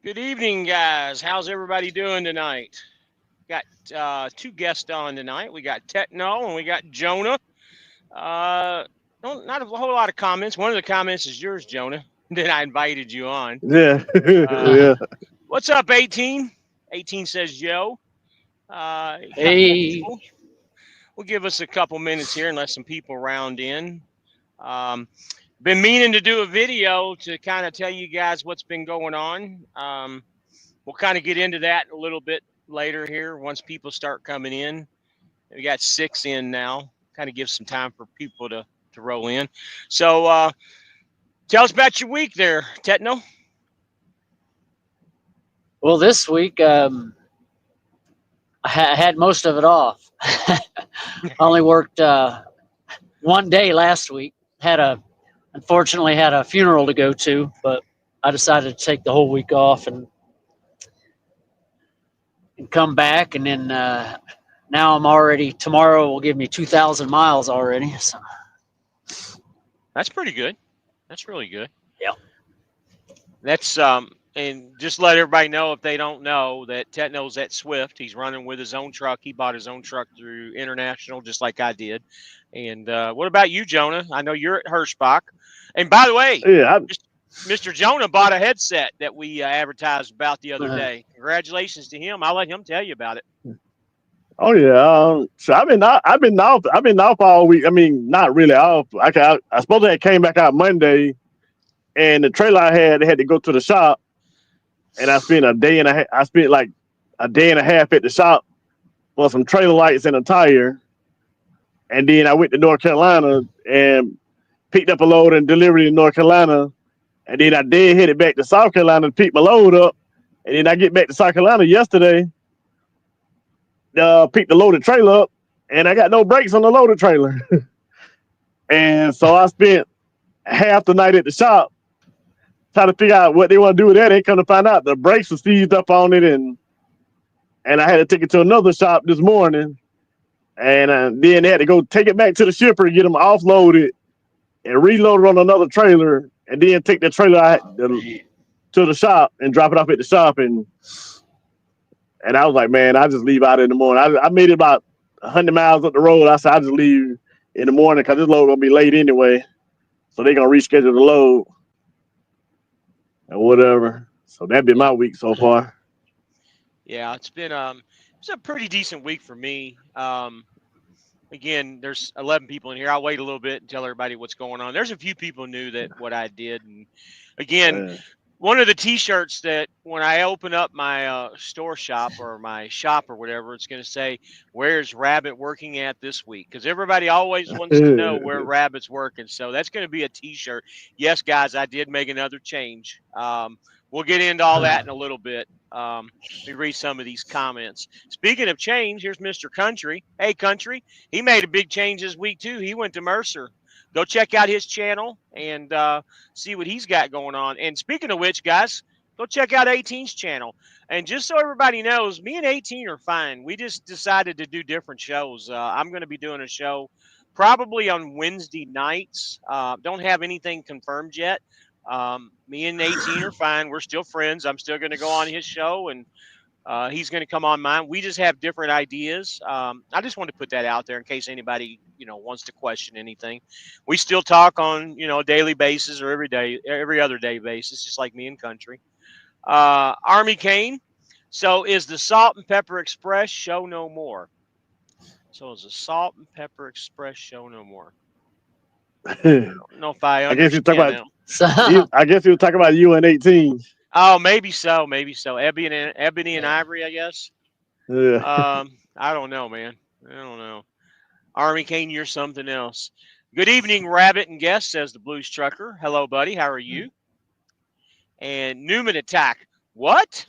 Good evening, guys. How's everybody doing tonight? Got two guests on tonight. We got Techno and we got Jonah. Uh, not a whole lot of comments. One of the comments is yours, Jonah. That I invited you on. Yeah, Uh, yeah. what's up, 18? 18 says yo. A couple more Hey, people. We'll give us a couple minutes here and let some people round in. Um, been meaning to do a video to kind of tell you guys what's been going on. We'll kind of get into that a little bit later here once people start coming in. We got six in now. Kind of gives some time for people to roll in. So tell us about your week there, Tetno. well, this week I had most of it off. I only worked one day last week. Unfortunately had a funeral to go to, but I decided to take the whole week off and come back, and then now I'm already tomorrow will give me 2,000 miles already. So That's pretty good. That's really good. yeah, That's and just let everybody know if they don't know that Tetno's at Swift. He's running with his own truck. He bought his own truck through International, just like I did. And what about you, Jonah? I know you're at Hirschbach. And by the way, Yeah, Mr. Jonah bought a headset that we advertised about the other uh, day. Congratulations to him. I'll let him tell you about it. oh yeah. So I've been off all week. I mean, not really off. I suppose I came back out Monday, and the trailer I had to go to the shop, and I spent a day and a half. I spent like a day and a half at the shop for some trailer lights and a tire, and then I went to North Carolina and picked up a load and delivered it in North Carolina, and then I did headed back to South Carolina to pick my load up, and then I get back to South Carolina yesterday. Picked the loaded trailer up, and I got no brakes on the loaded trailer. And so I spent half the night at the shop trying to figure out what they want to do with that. They come to find out the brakes were seized up on it, and I had to take it to another shop this morning, and then they had to go take it back to the shipper, get them offloaded, and reload it on another trailer, and then take the trailer to the shop and drop it off at the shop. And I was like, man, I just leave out in the morning. I made it about 100 miles up the road. I said, I just leave in the morning because this load going to be late anyway. So they're going to reschedule the load and whatever. So that been Yeah. my week so far. Yeah, it's a pretty decent week for me. Again, there's 11 people in here. I'll wait a little bit and tell everybody what's going on. There's a few people knew that what I did, and again, Uh, one of the T-shirts that when I open up my store shop or my shop or whatever, it's going to say, "Where's Rabbit working at this week?" Because everybody always wants to know where Rabbit's working. So that's going to be a T-shirt. Yes, guys, I did make another change. We'll get into all that in a little bit. Let me read some of these comments. Speaking of change, here's Mr. Country. Hey, Country, he made a big change this week too. He went to Mercer. Go check out his channel and see what he's got going on. And speaking of which, guys, go check out 18's channel. And just so everybody knows, me and 18 are fine. We just decided to do different shows. I'm going to be doing a show probably on Wednesday nights. Don't have anything confirmed yet. Me and 18 are fine. We're still friends. I'm still going to go on his show, and he's going to come on mine. We just have different ideas. I just want to put that out there in case anybody wants to question anything. We still talk on a daily basis or every day, every other day basis, just like me and Country. Army Kane. So is the Salt and Pepper Express show no more? So is the Salt and Pepper Express show no more? I I don't know if I guess you talk understand about that. so I guess you talk about you and 18. Oh, maybe so, maybe so. Ebony and Ivory, I guess. Yeah. I don't know, man. I don't know. Army Kane, you're something else. Good evening, Rabbit and guest, says the Blues Trucker. Hello, buddy. How are you? And Newman Attack. What?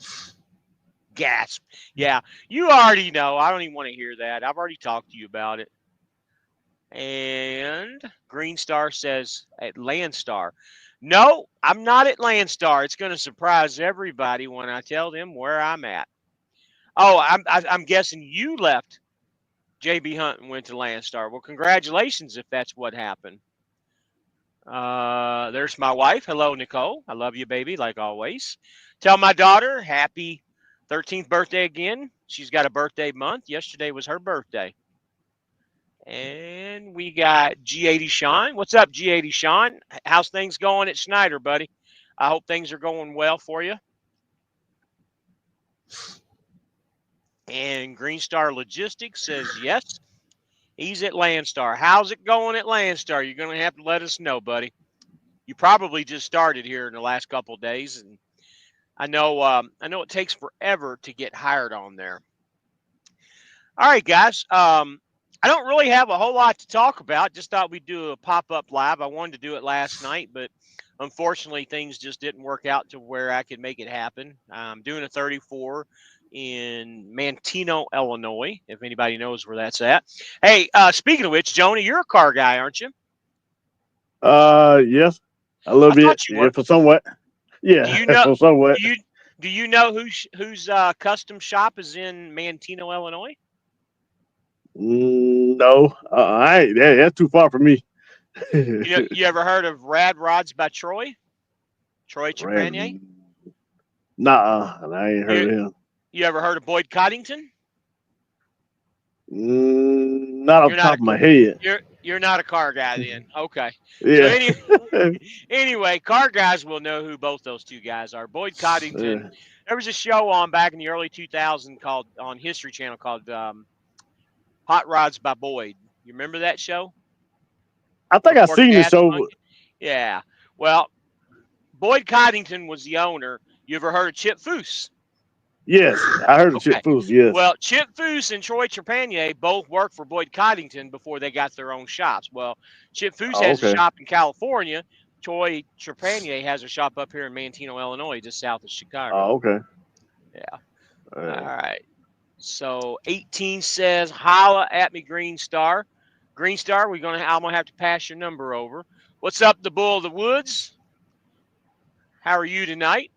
Gasp. Yeah, you already know. I don't even want to hear that. I've already talked to you about it. And Green Star says at Landstar. No, I'm not at Landstar. It's going to surprise everybody when I tell them where I'm at. Oh, I'm guessing you left JB Hunt and went to Landstar. Well, congratulations if that's what happened. There's my wife. Hello, Nicole. I love you, baby, like always. Tell my daughter happy 13th birthday again. She's got a birthday month. Yesterday was her birthday. And we got G80 Sean. What's up, G80 Sean? How's things going at Schneider, buddy? I hope things are going well for you. And Green Star Logistics says yes. He's at Landstar. How's it going at Landstar? You're going to have to let us know, buddy. You probably just started here in the last couple of days, and I know it takes forever to get hired on there. All right, guys. I don't really have a whole lot to talk about. Just thought we'd do a pop-up live. I wanted to do it last night, but unfortunately, things just didn't work out to where I could make it happen. I'm doing a 34 in Manteno, Illinois, if anybody knows where that's at. Hey, speaking of which, Joni, you're a car guy, aren't you? Yes, a little bit. Yeah, for somewhat. Yeah, do you know, for somewhat. Do you know whose custom shop is in Manteno, Illinois? No, I ain't. That's too far from me. You ever heard of Rad Rods by Troy? Troy Trepanier? Nah, I ain't heard of him. You ever heard of Boyd Coddington? Not off the top of my head. You're not a car guy then. Okay. Yeah. So anyway, car guys will know who both those two guys are. Boyd Coddington. Yeah. There was a show on back in the early 2000s called on History Channel called Hot Rods by Boyd. You remember that show? I think I've seen the show. Yeah. Well, Boyd Coddington was the owner. You ever heard of Chip Foose? Yes, I heard of Chip Foose, yes. Well, Chip Foose and Troy Trepanier both worked for Boyd Coddington before they got their own shops. Well, Chip Foose has a shop in California. Troy Trepanier has a shop up here in Manteno, Illinois, just south of Chicago. Oh, okay. Yeah. All right. So 18 says, holla at me, Green Star. Green Star, I'm gonna have to pass your number over. What's up, the Bull of the Woods? How are you tonight?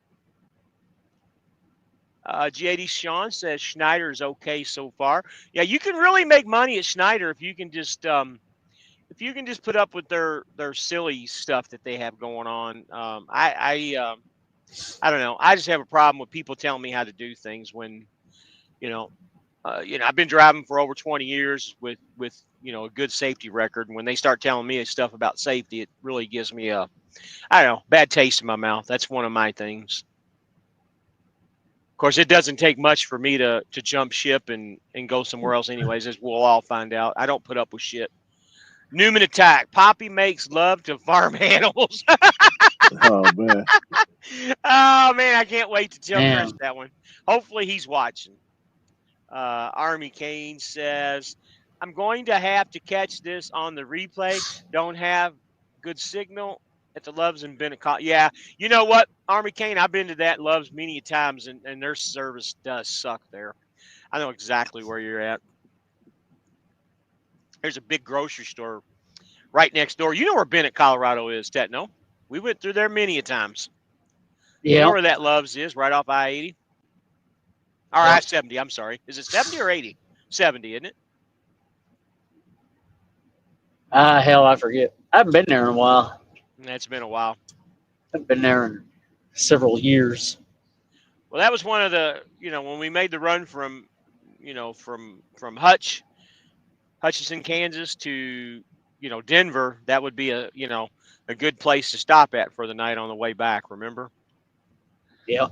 G80 Sean says Schneider is okay so far. Yeah, you can really make money at Schneider if you can just put up with their silly stuff that they have going on. I don't know. I just have a problem with people telling me how to do things when, I've been driving for over 20 years with a good safety record. And when they start telling me stuff about safety, it really gives me bad taste in my mouth. That's one of my things. Of course, it doesn't take much for me to jump ship and go somewhere else anyways, as we'll all find out. I don't put up with shit. Newman Attack. Poppy makes love to farm animals. Oh, man. Oh, man, I can't wait to tell Chris that one. Hopefully he's watching. Army Kane says, I'm going to have to catch this on the replay. Don't have good signal at the Loves in Bennett. Yeah, you know what, Army Kane, I've been to that Loves many times, and their service does suck there. I know exactly where you're at. There's a big grocery store right next door. You know where Bennett, Colorado is, Tetno? We went through there many a times. Yeah. You know where that Loves is, right off I-80? Or I-70, I'm sorry. Is it 70 or 80? 70, isn't it? Hell, I forget. I haven't been there in a while. That's been a while. I've been there in several years. Well, that was one of the, when we made the run from Hutchinson, Kansas to, Denver, that would be a good place to stop at for the night on the way back, remember? Yeah.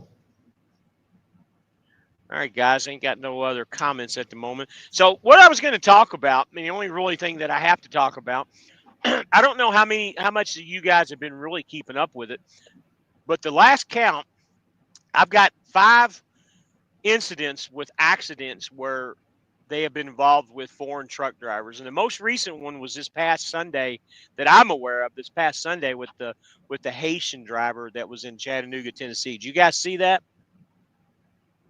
All right, guys, ain't got no other comments at the moment. So what I was going to talk about, the only really thing that I have to talk about, I don't know how much you guys have been really keeping up with it, but the last count, I've got 5 incidents with accidents where they have been involved with foreign truck drivers, and the most recent one was this past Sunday that I'm aware of. This past Sunday with the Haitian driver that was in Chattanooga, Tennessee. Did you guys see that?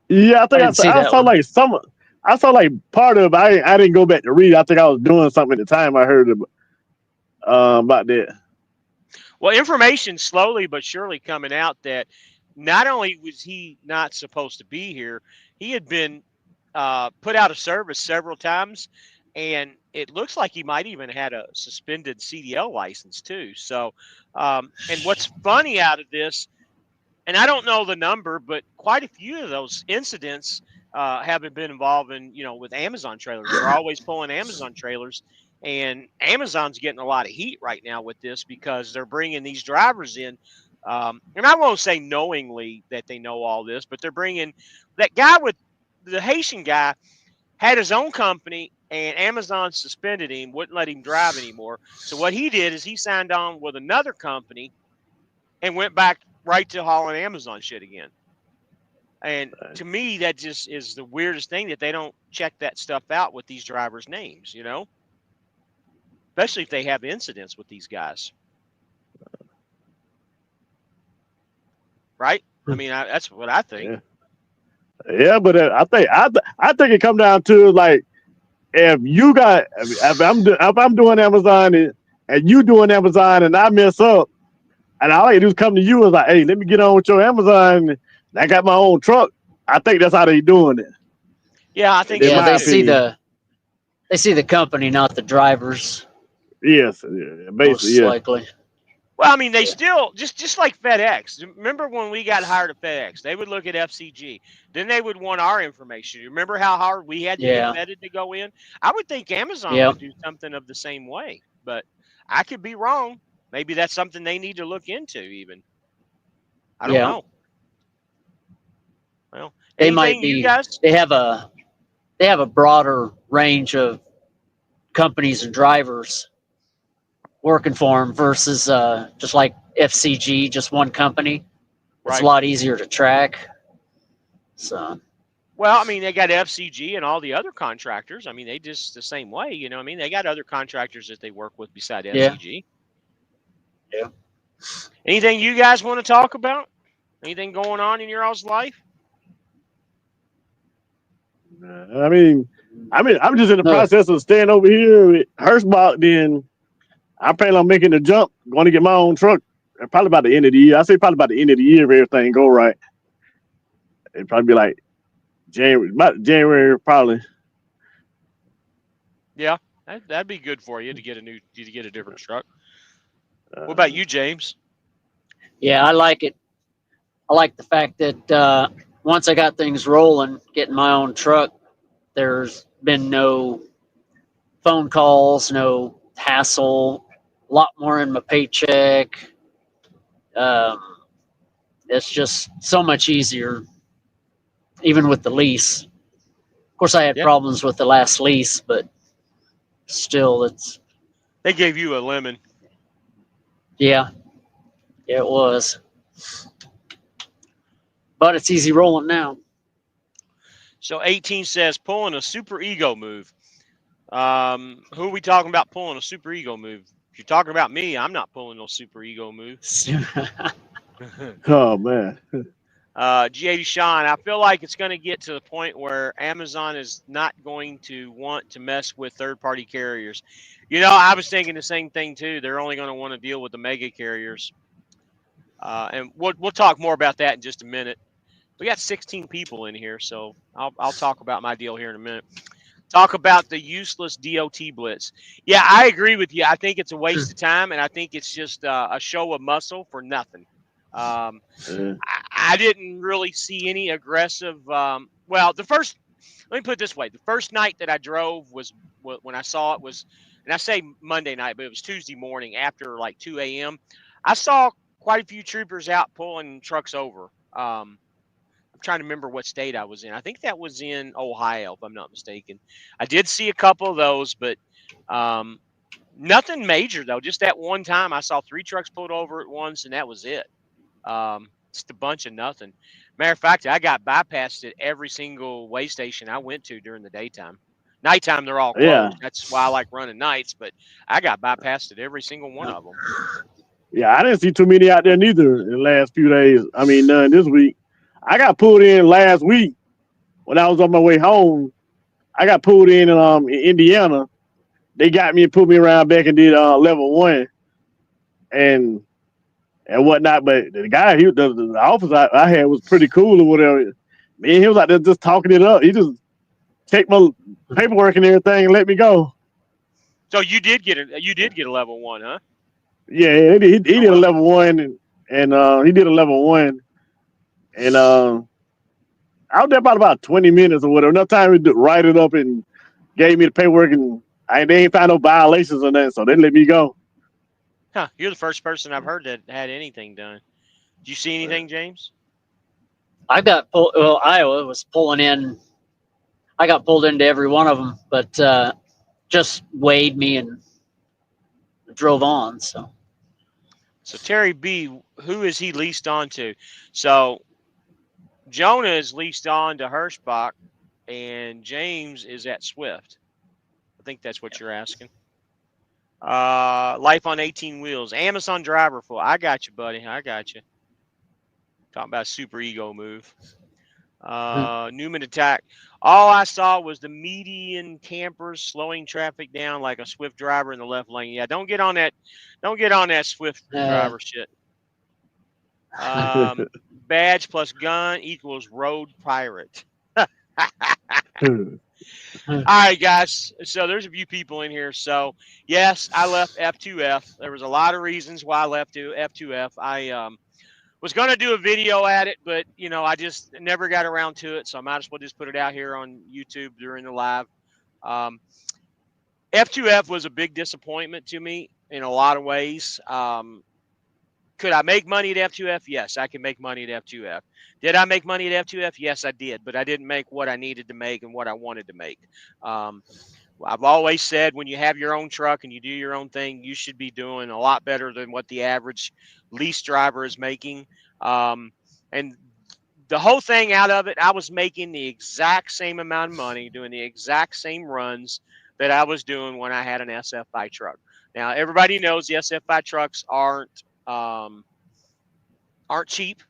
Yeah, I think I saw like some. I saw like part of it. I didn't go back to read. I think I was doing something at the time. I heard about that. Well, information slowly but surely coming out that not only was he not supposed to be here, he had been put out of service several times. and it looks like he might even had a suspended CDL license too. So, and what's funny out of this, and I don't know the number, but quite a few of those incidents have been involving, with Amazon trailers. They're always pulling Amazon trailers, and Amazon's getting a lot of heat right now with this because they're bringing these drivers in. And I won't say knowingly that they know all this, but they're bringing that guy with the Haitian guy had his own company, and Amazon suspended him, wouldn't let him drive anymore. So what he did is he signed on with another company and went back right to hauling Amazon shit again. And to me, that just is the weirdest thing that they don't check that stuff out with these drivers' names, especially if they have incidents with these guys. Right? I mean, that's what I think. Yeah, but I think it come down to like if I'm doing Amazon and you doing Amazon and I mess up, and all I do is come to you and like, hey, let me get on with your Amazon. And I got my own truck. I think that's how they doing it. Yeah, I think they see the company, not the drivers. Yes, basically, most likely. Well, I mean, they still just like FedEx. Remember when we got hired at FedEx? They would look at FCG. Then they would want our information. You remember how hard we had to get vetted to go in? I would think Amazon would do something of the same way, but I could be wrong. Maybe that's something they need to look into. Even I don't know. Well, they might be. You guys? They have a broader range of companies and drivers working for them versus just like FCG, just one company. It's a lot easier to track. So, well, I mean, they got FCG and all the other contractors. I mean, they just the same way, you know what I mean? They got other contractors that they work with beside FCG. Yeah. Anything you guys want to talk about? Anything going on in your all's life? I mean, I'm just in the process of staying over here with Hirschbach. Then I'm planning on making the jump, going to get my own truck. Probably by the end of the year. I say probably by the end of the year if everything go right. It'd probably be like January, probably. Yeah, that'd be good for you to get a different truck. What about you, James? Yeah, I like it. I like the fact that once I got things rolling, getting my own truck, there's been no phone calls, no hassle, a lot more in my paycheck. It's just so much easier, even with the lease. Of course, I had problems with the last lease, but still, they gave you a lemon. Yeah, it was. But it's easy rolling now. So 18 says pulling a super ego move. Who are we talking about pulling a super ego move? If you're talking about me, I'm not pulling no super ego move. Oh, man. G80 Sean, I feel like it's going to get to the point where Amazon is not going to want to mess with third-party carriers. I was thinking the same thing, too. They're only going to want to deal with the mega carriers. And we'll talk more about that in just a minute. We got 16 people in here, so I'll talk about my deal here in a minute. Talk about the useless DOT blitz. Yeah, I agree with you. I think it's a waste of time, and I think it's just a show of muscle for nothing. I didn't really see any aggressive. Let me put it this way. The first night that I drove was when I saw it was, and I say Monday night, but it was Tuesday morning after like 2 a.m. I saw quite a few troopers out pulling trucks over. I'm trying to remember what state I was in. I think that was in Ohio, if I'm not mistaken. I did see a couple of those, but nothing major, though. Just that one time I saw 3 trucks pulled over at once, and that was it. Just a bunch of nothing. Matter of fact, I got bypassed at every single way station I went to during the daytime. Nighttime, they're all closed. Yeah. That's why I like running nights, but I got bypassed at every single one of them. Yeah, I didn't see too many out there neither in the last few days. I mean, none this week. I got pulled in last week when I was on my way home. I got pulled in Indiana. They got me and put me around back and did level 1 and whatnot. But the guy, the officer I had was pretty cool or whatever. Man, he was out there just talking it up. He just checked my paperwork and everything, and let me go. So you did get a level 1, huh? Yeah, he Oh, did a well. level 1, and he did a level 1, and I was there about 20 minutes or whatever. Enough time to write it up and gave me the paperwork, and they ain't found no violations or nothing, so they let me go. Huh, you're the first person I've heard that had anything done. Did you see anything, James? I got pulled. Well, Iowa was pulling in. I got pulled into every one of them, but just weighed me and drove on. So Terry B, who is he leased on to? So Jonah is leased on to Hirschbach, and James is at Swift. I think that's what you're asking. Life on 18 wheels. Amazon driver full. I got you, buddy. I got you. Talking about super ego move. Newman attack. All I saw was the median campers slowing traffic down like a Swift driver in the left lane. Yeah, don't get on that. Don't get on that Swift driver shit. Badge plus gun equals road pirate. All right, guys. So there's a few people in here. So yes, I left F2F. There was a lot of reasons why I left F2F. I was going to do a video at it, but I just never got around to it. So I might as well just put it out here on YouTube during the live. F2F was a big disappointment to me in a lot of ways. Could I make money at F2F? Yes, I can make money at F2F. Did I make money at F2F? Yes, I did, but I didn't make what I needed to make and what I wanted to make. I've always said when you have your own truck and you do your own thing, you should be doing a lot better than what the average lease driver is making. And the whole thing out of it, I was making the exact same amount of money, doing the exact same runs that I was doing when I had an SFI truck. Now, everybody knows the SFI trucks aren't cheap.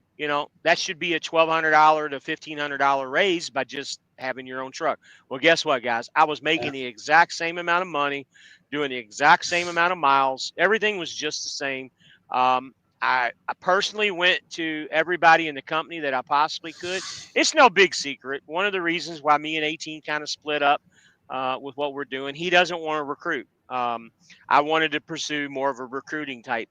That should be a $1,200 to $1,500 raise by just having your own truck. Well, guess what, guys? I was making the exact same amount of money, doing the exact same amount of miles. Everything was just the same. I personally went to everybody in the company that I possibly could. It's no big secret. One of the reasons why me and 18 kind of split up with what we're doing, he doesn't want to recruit. I wanted to pursue more of a recruiting type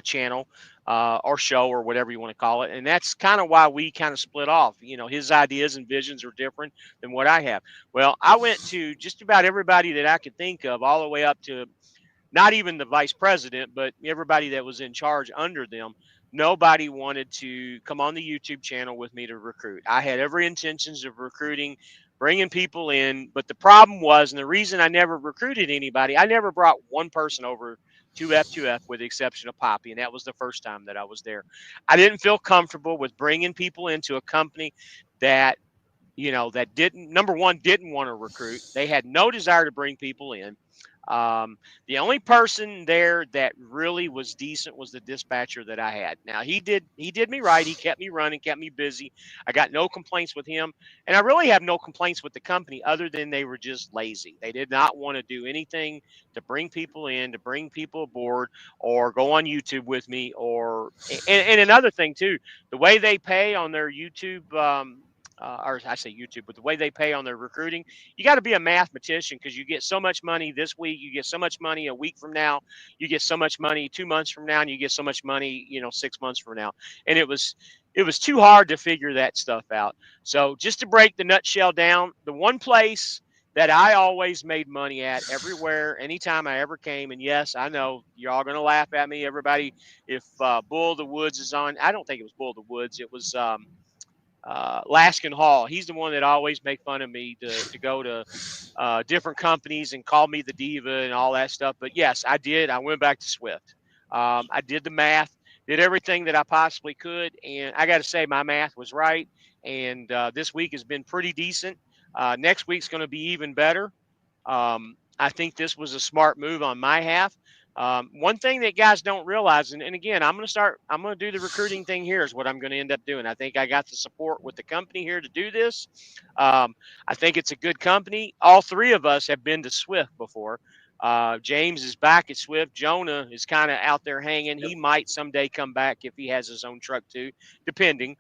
channel or show or whatever you want to call it. And that's kind of why we kind of split off. His ideas and visions are different than what I have. Well, I went to just about everybody that I could think of, all the way up to not even the vice president, but everybody that was in charge under them. Nobody wanted to come on the YouTube channel with me to recruit. I had every intentions of recruiting, bringing people in, but the problem was, and the reason I never recruited anybody, I never brought one person over to F2F with the exception of Poppy, and that was the first time that I was there. I didn't feel comfortable with bringing people into a company that that didn't, number one, didn't want to recruit. They had no desire to bring people in. The only person there that really was decent was the dispatcher that I had. Now he did me right. He kept me running, kept me busy. I got no complaints with him, and I really have no complaints with the company other than they were just lazy. They did not want to do anything to bring people in, to bring people aboard, or go on YouTube with me. And another thing too, the way they pay on their YouTube. Or I say YouTube, but the way they pay on their recruiting, you got to be a mathematician because you get so much money this week, you get so much money a week from now, you get so much money 2 months from now, and you get so much money, 6 months from now. And it was too hard to figure that stuff out. So just to break the nutshell down, the one place that I always made money at everywhere, anytime I ever came, and yes, I know you're all going to laugh at me, everybody, if Bull of the Woods is on. I don't think it was Bull of the Woods. It was Laskin Hall. He's the one that always make fun of me to go to different companies and call me the diva and all that stuff. But yes, I did. I went back to Swift. I did the math, did everything that I possibly could, and I got to say my math was right. And this week has been pretty decent. Next week's going to be even better. I think this was a smart move on my half. One thing that guys don't realize, and again, I'm going to do the recruiting thing here is what I'm going to end up doing. I think I got the support with the company here to do this. I think it's a good company. All three of us have been to Swift before. James is back at Swift. Jonah is kind of out there hanging. He might someday come back if he has his own truck too, depending.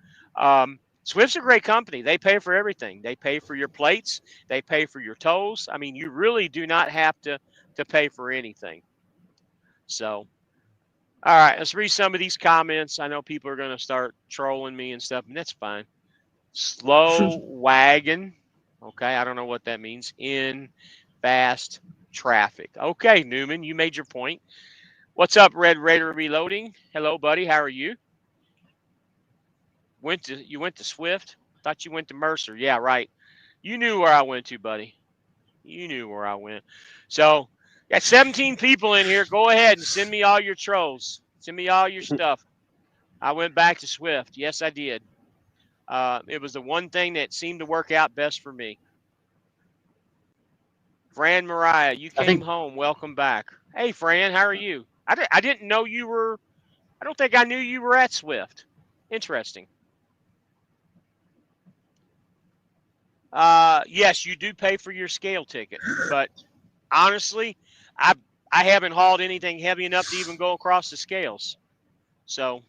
Swift's a great company. They pay for everything. They pay for your plates. They pay for your tolls. I mean, you really do not have to pay for anything. So, all right, let's read some of these comments. I know people are going to start trolling me and stuff, and that's fine. Slow wagon. Okay, I don't know what that means. In fast traffic. Okay, Newman, you made your point. What's up, Red Raider Reloading? Hello, buddy. How are you? You went to Swift? Thought you went to Mercer. Yeah, right. You knew where I went to, buddy. You knew where I went. So, got 17 people in here. Go ahead and send me all your trolls. Send me all your stuff. I went back to Swift. Yes, I did. It was the one thing that seemed to work out best for me. Fran Mariah, you came home. Welcome back. Hey, Fran, how are you? I didn't know you were. I don't think I knew you were at Swift. Interesting. Yes, you do pay for your scale ticket, but honestly, I haven't hauled anything heavy enough to even go across the scales. So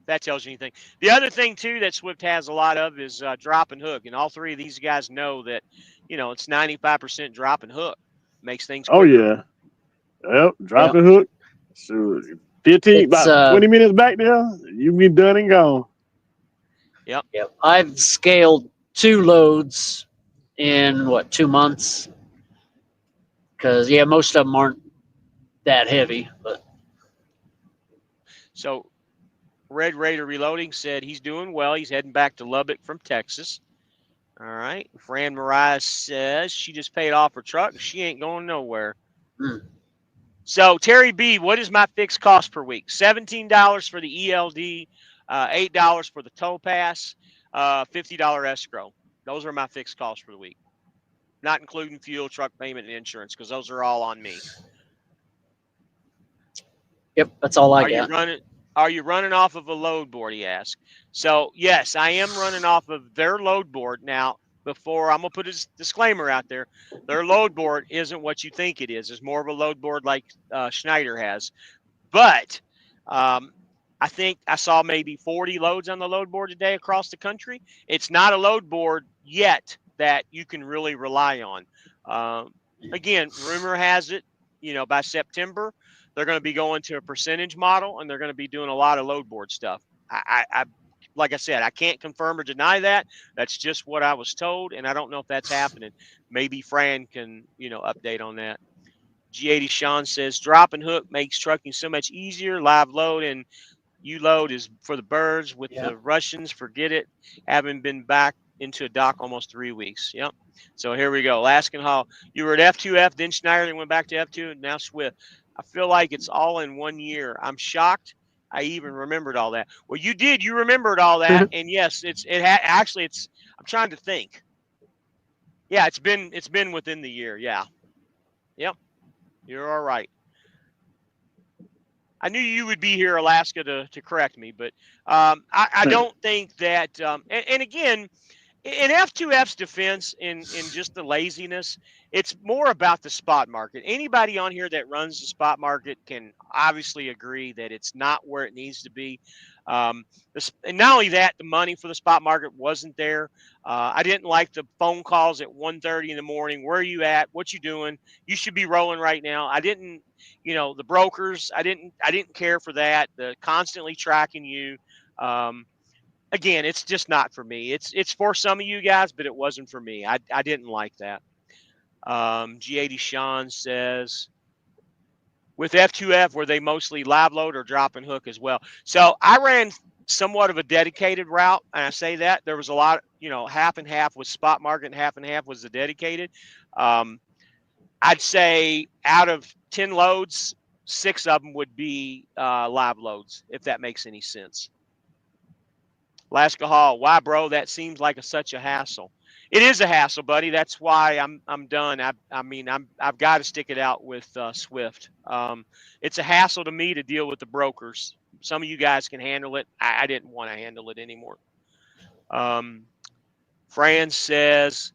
that tells you anything. The other thing too that Swift has a lot of is drop and hook, and all three of these guys know that it's 95% drop and hook makes things quicker. Oh yeah, yep. Drop and hook. So 15, about 20 minutes back there, you be done and gone. Yep. I've scaled 2 loads in 2 months. Because most of them aren't that heavy, but. So, Red Raider Reloading said he's doing well. He's heading back to Lubbock from Texas. All right. Fran Mariah says she just paid off her truck. She ain't going nowhere. So, Terry B, what is my fixed cost per week? $17 for the ELD, $8 for the tow pass, $50 escrow. Those are my fixed costs for the week, not including fuel, truck payment, and insurance, because those are all on me. Yep, that's all I got. Are you running off of a load board, he asked. So, yes, I am running off of their load board. Now, before I'm going to put a disclaimer out there, their load board isn't what you think it is. It's more of a load board like Schneider has. But I think I saw maybe 40 loads on the load board today across the country. It's not a load board yet that you can really rely on. Again, rumor has it, by September, they're going to be going to a percentage model, and they're going to be doing a lot of load board stuff. I like I said, I can't confirm or deny that. That's just what I was told, and I don't know if that's happening. Maybe Fran can, update on that. G80 Sean says, drop and hook makes trucking so much easier. Live load and U-load is for the birds. With the Russians, forget it. Haven't been back into a dock almost 3 weeks. Yep. So here we go. Alaskan Hall. You were at F2F, then Schneider, then went back to F2, and now Swift. I feel like it's all in 1 year. I'm shocked I even remembered all that. Well, you did. You remembered all that, and yes, I'm trying to think. Yeah, it's been within the year. Yeah. Yep. You're all right. I knew you would be here, Alaska, to correct me, but I don't think that. And again, in F2F's defense, in just the laziness, it's more about the spot market. Anybody on here that runs the spot market can obviously agree that it's not where it needs to be. And not only that, the money for the spot market wasn't there. I didn't like the phone calls at 1:30 in the morning. Where are you at? What you doing? You should be rolling right now. I didn't, the brokers. I didn't care for that. The constantly tracking you. Again, it's just not for me. It's for some of you guys, but it wasn't for me. I didn't like that. G80 Sean says, with F2F, were they mostly live load or drop and hook as well? So I ran somewhat of a dedicated route, and I say that there was a lot, half and half was spot market and half was the dedicated. I'd say out of 10 loads, 6 of them would be live loads, if that makes any sense. Alaska Hall, why, bro? That seems like such a hassle. It is a hassle, buddy. That's why I'm done. I've got to stick it out with Swift. It's a hassle to me to deal with the brokers. Some of you guys can handle it. I didn't want to handle it anymore. Fran says,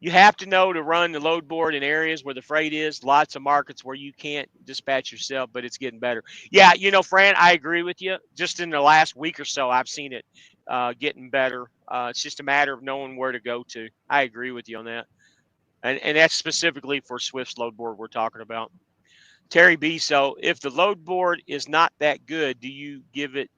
You have to know to run the load board in areas where the freight is. Lots of markets where you can't dispatch yourself, but it's getting better. Yeah, Fran, I agree with you. Just in the last week or so, I've seen it getting better. It's just a matter of knowing where to go to. I agree with you on that. And that's specifically for Swift's load board we're talking about. Terry B. So if the load board is not that good, do you give it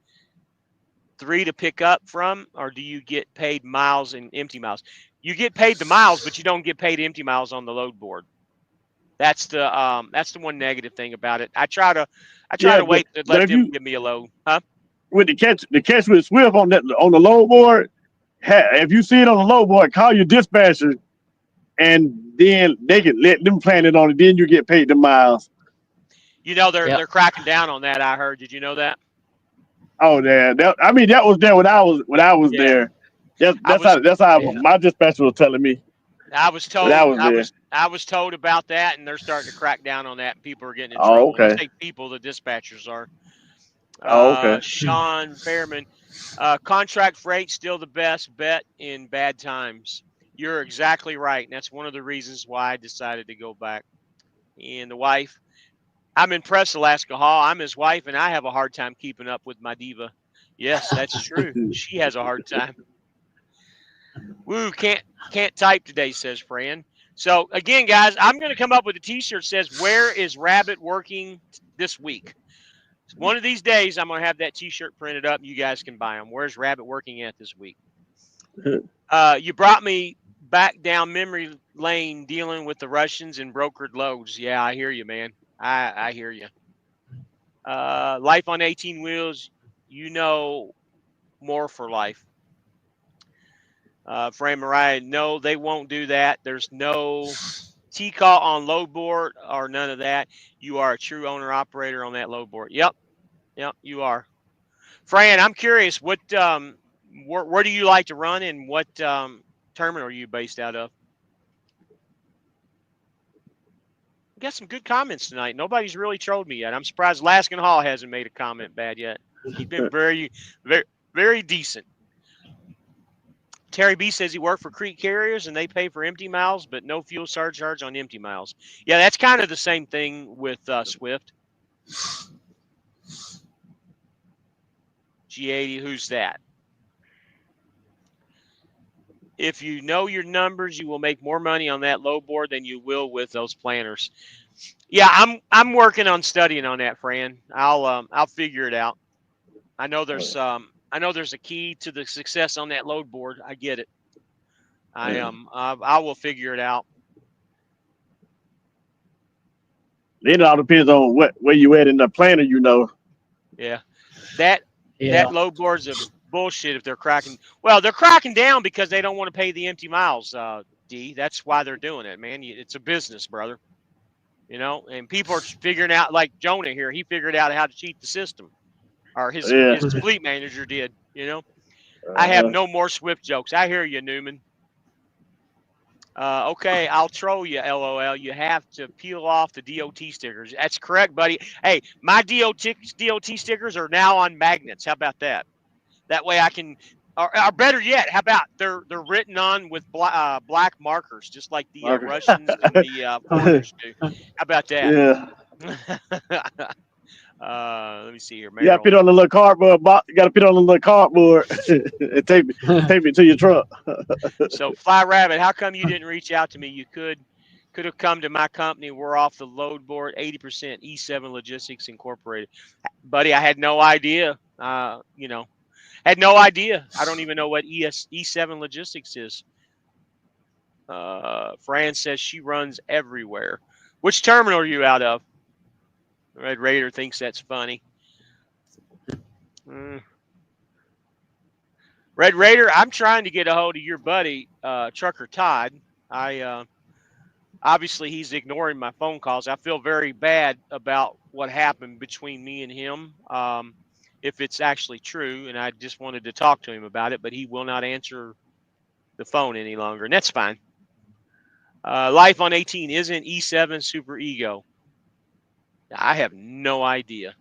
3 to pick up from, or do you get paid miles and empty miles? You get paid the miles, but you don't get paid empty miles on the load board. That's the one negative thing about it. I try to wait to let them give me a load. Huh? With the catch with Swift on the load board, if you see it on the load board, call your dispatcher, and then they can let them plan it on it. Then you get paid the miles. They're cracking down on that. I heard. Did you know that? Oh, yeah. That was there when I was there. That's how my dispatcher was telling me. I was told. I was told about that, and they're starting to crack down on that. And people are getting in trouble. Okay. I say people, the dispatchers are. Okay. Sean Fairman, contract freight still the best bet in bad times. You're exactly right, and that's one of the reasons why I decided to go back. And the wife, I'm impressed, Alaska Hall. I'm his wife, and I have a hard time keeping up with my diva. Yes, that's true. She has a hard time. Woo, can't type today, says Fran. So again, guys, I'm going to come up with a T-shirt that says, "Where is Rabbit working this week?" One of these days, I'm going to have that T-shirt printed up, and you guys can buy them. Where's Rabbit working at this week? You brought me back down memory lane dealing with the Russians and brokered loads. Yeah, I hear you, man. I hear you. Life on 18 wheels, more for life. Fran Mariah, no, they won't do that. There's no T-call on load board or none of that. You are a true owner-operator on that load board. Yep, you are. Fran, I'm curious, what where do you like to run, and what terminal are you based out of? We got some good comments tonight. Nobody's really trolled me yet. I'm surprised Laskin Hall hasn't made a comment bad yet. He's been very, very, very decent. Terry B says he worked for Creek Carriers and they pay for empty miles, but no fuel surcharge on empty miles. Yeah, that's kind of the same thing with Swift. G80, who's that? If you know your numbers, you will make more money on that load board than you will with those planners. Yeah, I'm working on studying on that, Fran. I'll figure it out. I know there's a key to the success on that load board. I get it. I will figure it out. It all depends on where you at in the planner, Yeah. That load board's a bullshit if they're cracking. Well, they're cracking down because they don't want to pay the empty miles, D. That's why they're doing it, man. It's a business, brother. And people are figuring out, like Jonah here, he figured out how to cheat the system. Or his fleet manager did, I have no more Swift jokes. I hear you, Newman. Okay, I'll troll you, LOL. You have to peel off the DOT stickers. That's correct, buddy. Hey, my DOT stickers are now on magnets. How about that? That way I can, or better yet, how about they're written on with black markers, just like the Russians and the foreigners do. How about that? Yeah. Let me see here. You got to put on the little cardboard box. You got to put on the little cardboard and tape it to your truck. So, Fly Rabbit, how come you didn't reach out to me? You could have come to my company. We're off the load board, 80% E7 Logistics Incorporated. Buddy, I had no idea. Had no idea. I don't even know what E7 Logistics is. Fran says she runs everywhere. Which terminal are you out of? Red Raider thinks that's funny. Red Raider, I'm trying to get a hold of your buddy, Trucker Todd. Obviously he's ignoring my phone calls. I feel very bad about what happened between me and him. If it's actually true, and I just wanted to talk to him about it, but he will not answer the phone any longer, and that's fine. Life on 18 isn't E7 Super Ego. I have no idea.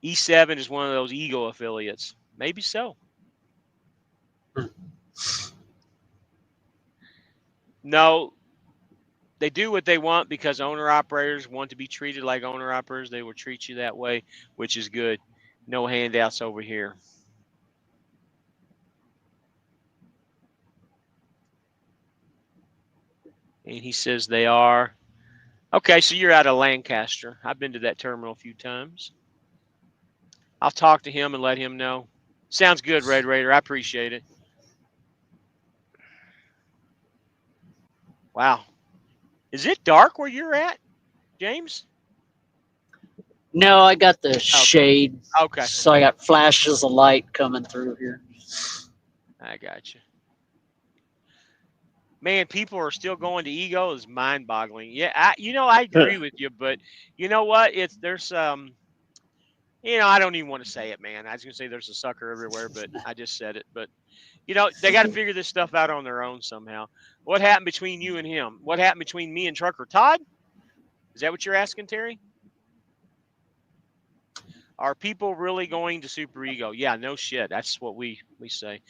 E7 is one of those Ego affiliates. Maybe so. No, they do what they want because owner operators want to be treated like owner operators. They will treat you that way, which is good. No handouts over here. And he says they are. Okay, so you're out of Lancaster. I've been to that terminal a few times. I'll talk to him and let him know. Sounds good, Red Raider. I appreciate it. Wow. Is it dark where you're at, James? No, I got the shade. Okay. So I got flashes of light coming through here. I got you. Man, people are still going to Ego is mind-boggling. Yeah, I agree with you, but you know what? There's I don't even want to say it, man. I was gonna say there's a sucker everywhere, but I just said it. But they got to figure this stuff out on their own somehow. What happened between you and him? What happened between me and Trucker Todd? Is that what you're asking, Terry? Are people really going to Super Ego? Yeah, no shit. That's what we say.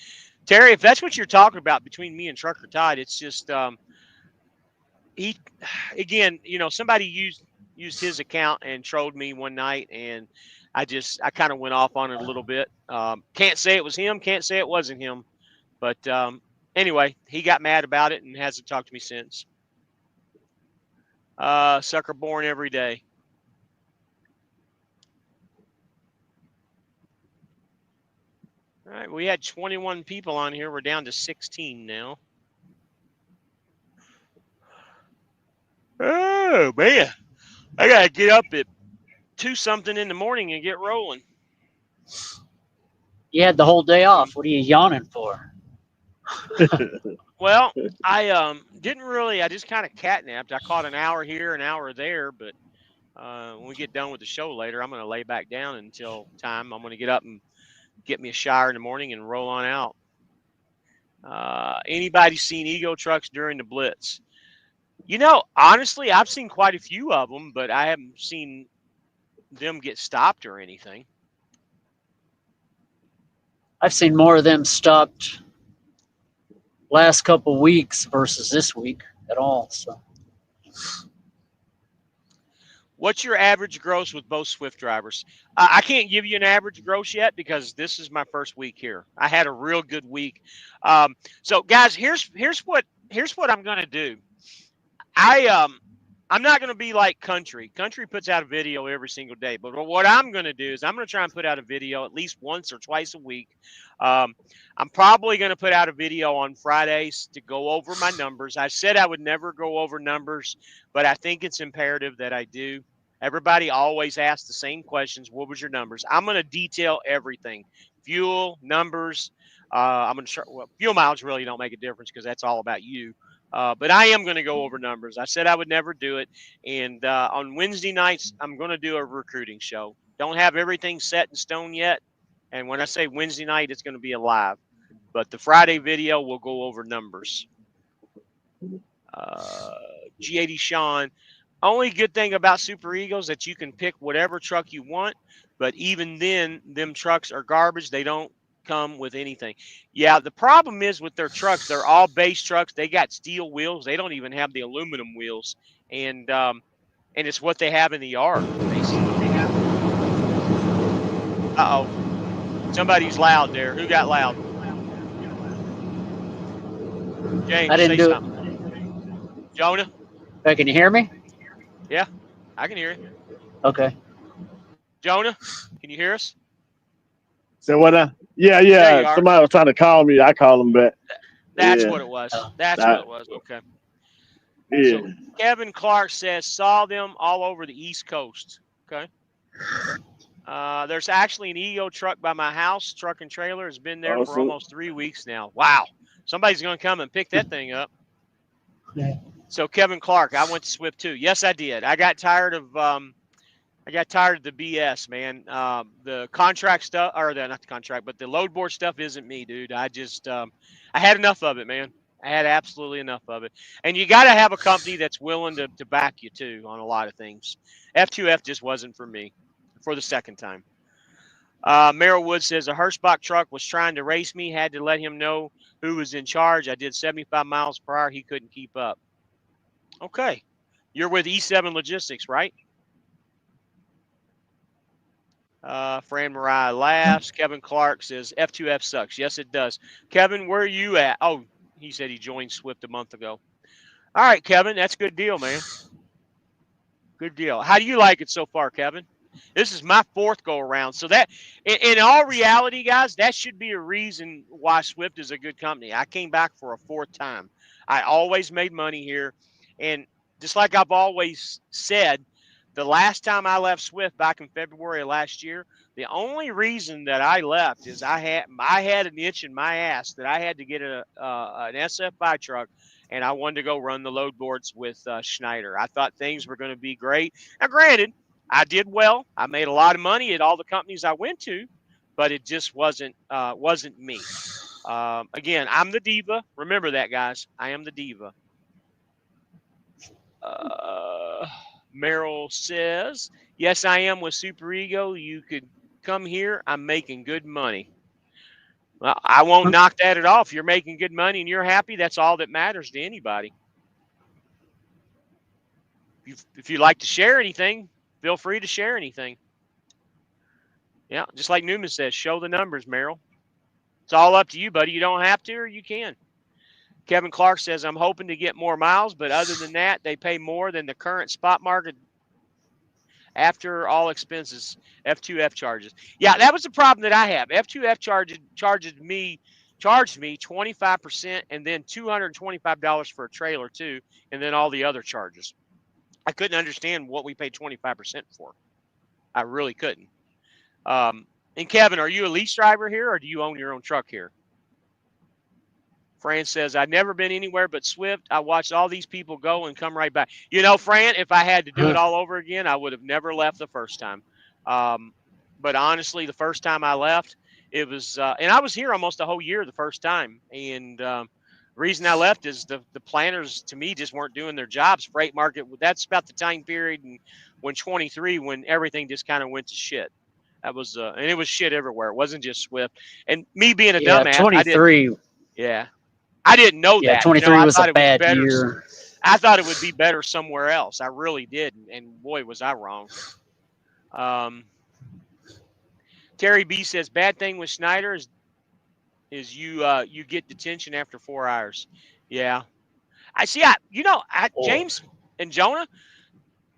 Terry, if that's what you're talking about between me and Trucker Todd, it's just he again, somebody used his account and trolled me one night, and I kind of went off on it a little bit. Can't say it was him, can't say it wasn't him, but anyway, he got mad about it and hasn't talked to me since. Sucker born every day. All right, we had 21 people on here. We're down to 16 now. Oh, man. I got to get up at 2-something in the morning and get rolling. You had the whole day off. What are you yawning for? Well, I didn't really. I just kind of catnapped. I caught an hour here, an hour there, but when we get done with the show later, I'm going to lay back down until time. I'm going to get up and get me a shower in the morning and roll on out. Anybody seen Ego trucks during the Blitz? Honestly, I've seen quite a few of them, but I haven't seen them get stopped or anything. I've seen more of them stopped last couple weeks versus this week at all. So, what's your average gross with both Swift drivers? I can't give you an average gross yet because this is my first week here. I had a real good week. So, guys, here's what I'm gonna do. I'm not going to be like Country. Country puts out a video every single day. But what I'm going to do is I'm going to try and put out a video at least once or twice a week. I'm probably going to put out a video on Fridays to go over my numbers. I said I would never go over numbers, but I think it's imperative that I do. Everybody always asks the same questions. What was your numbers? I'm going to detail everything. Fuel, numbers. I'm going to fuel mileage really don't make a difference because that's all about you. But I am going to go over numbers. I said I would never do it. And on Wednesday nights, I'm going to do a recruiting show. Don't have everything set in stone yet. And when I say Wednesday night, it's going to be a live. But the Friday video, we'll go over numbers. G80 Sean. Only good thing about Super Egos that you can pick whatever truck you want. But even then, them trucks are garbage. They don't come with anything. Yeah, the problem is with their trucks, they're all base trucks. They got steel wheels. They don't even have the aluminum wheels, and it's what they have in the yard. Uh-oh. Somebody's loud there. Who got loud? James, I didn't say do something. Jonah? Hey, can you hear me? Yeah, I can hear you. Okay. Jonah, can you hear us? So what? Yeah. Somebody was trying to call me. I called him back. That's what it was. That's what it was. Okay. Yeah. So Kevin Clark says saw them all over the East Coast. Okay. There's actually an Ego truck by my house. Truck and trailer has been there for almost 3 weeks now. Wow. Somebody's going to come and pick that thing up. Yeah. So Kevin Clark, I went to Swift too. Yes, I did. I got tired of the BS, man. The contract stuff, or not the contract, but the load board stuff isn't me, dude. I just I had enough of it, man. I had absolutely enough of it. And you got to have a company that's willing to back you too on a lot of things. F2F just wasn't for me for the second time. Merrill Wood says a Hirschbach truck was trying to race me. Had to let him know who was in charge. I did 75 miles per hour. He couldn't keep up. Okay. You're with E7 Logistics, right? Fran Mariah laughs. Kevin Clark says F2F sucks. Yes, it does. Kevin, where are you at? Oh, he said he joined Swift a month ago. All right, Kevin, that's a good deal, man. Good deal. How do you like it so far, Kevin? This is my fourth go around. So that, in all reality, guys, that should be a reason why Swift is a good company. I came back for a fourth time. I always made money here. And just like I've always said, the last time I left Swift back in February of last year, the only reason that I left is I had an itch in my ass that I had to get an SFI truck, and I wanted to go run the load boards with Schneider. I thought things were going to be great. Now, granted, I did well. I made a lot of money at all the companies I went to, but it just wasn't me. Again, I'm the diva. Remember that, guys. I am the diva. Merrill says, yes, I am with Super Ego. You could come here. I'm making good money. Well, I won't knock that at all. If you're making good money and you're happy, that's all that matters to anybody. If you'd like to share anything, feel free to share anything. Yeah, just like Newman says, show the numbers, Merrill. It's all up to you, buddy. You don't have to, or you can. Kevin Clark says, I'm hoping to get more miles, but other than that, they pay more than the current spot market after all expenses. F2F charges. Yeah, that was the problem that I have. F2F charged me 25% and then $225 for a trailer too, and then all the other charges. I couldn't understand what we paid 25% for. I really couldn't. And Kevin, are you a lease driver here, or do you own your own truck here? Fran says, I've never been anywhere but Swift. I watched all these people go and come right back. You know, Fran, if I had to do it all over again, I would have never left the first time. But honestly, the first time I left, it was, and I was here almost a whole year the first time. And the reason I left is the planners, to me, just weren't doing their jobs. Freight market, that's about the time period when 23, when everything just kind of went to shit. That was, and it was shit everywhere. It wasn't just Swift. And me being a dumbass, 23. I didn't know that. 23 I was thought a it was bad better. year. I thought it would be better somewhere else. I really did, and boy, was I wrong. Terry B says, bad thing with Schneider is you get detention after 4 hours. Yeah, I see. James and Jonah,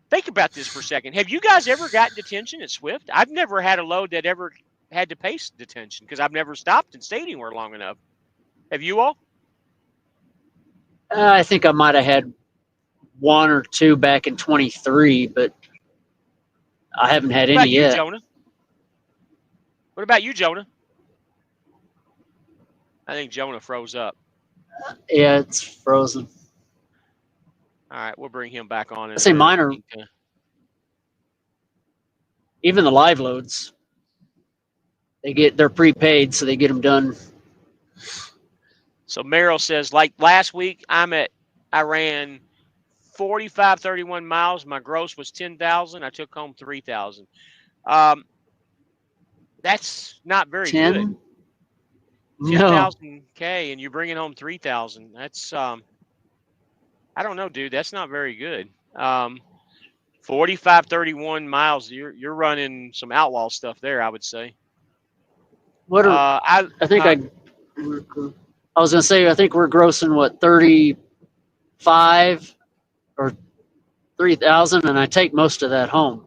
think about this for a second. Have you guys ever gotten detention at Swift? I've never had a load that ever had to pay detention because I've never stopped and stayed anywhere long enough. Have you all? I think I might have had one or two back in 23, but I haven't had any yet. Jonah? What about you, Jonah? I think Jonah froze up. Yeah, it's frozen. All right, we'll bring him back on. I say mine are, even the live loads, they're prepaid, so they get them done. So Merrill says, like last week, I ran 45.31 miles. My gross was 10,000. I took home 3,000. That's not very good. 10,000 K, and you're bringing home 3,000. That's I don't know, dude. That's not very good. 45.31 miles. You're running some outlaw stuff there, I would say. What are I was gonna say, I think we're grossing what, 35 or 3,000, and I take most of that home.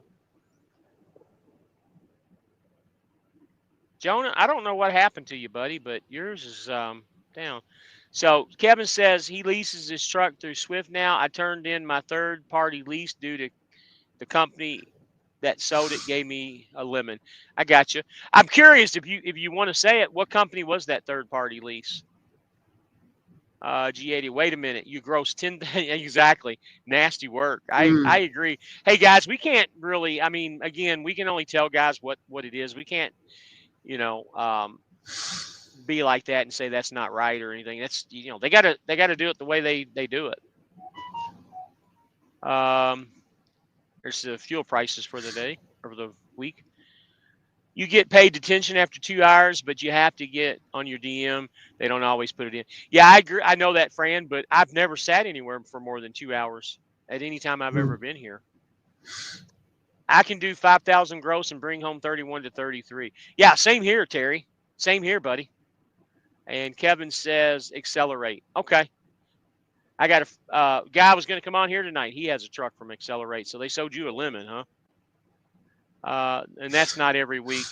Jonah, I don't know what happened to you, buddy, but yours is down. So Kevin says he leases his truck through Swift now. I turned in my third-party lease due to the company that sold it gave me a lemon. I got you. I'm curious if you want to say it. What company was that third-party lease? G80. Wait a minute. You gross 10. Exactly. Nasty work. I agree. Hey guys, we can't really. I mean, again, we can only tell guys what it is. We can't, be like that and say that's not right or anything. That's they gotta do it the way they do it. There's the fuel prices for the day or the week. You get paid detention after 2 hours, but you have to get on your DM. They don't always put it in. Yeah, I agree. I know that, Fran, but I've never sat anywhere for more than 2 hours at any time I've ever been here. I can do 5,000 gross and bring home 31 to 33. Yeah, same here, Terry. Same here, buddy. And Kevin says Accelerate. Okay. I got a guy was going to come on here tonight. He has a truck from Accelerate, so they sold you a lemon, huh? And that's not every week.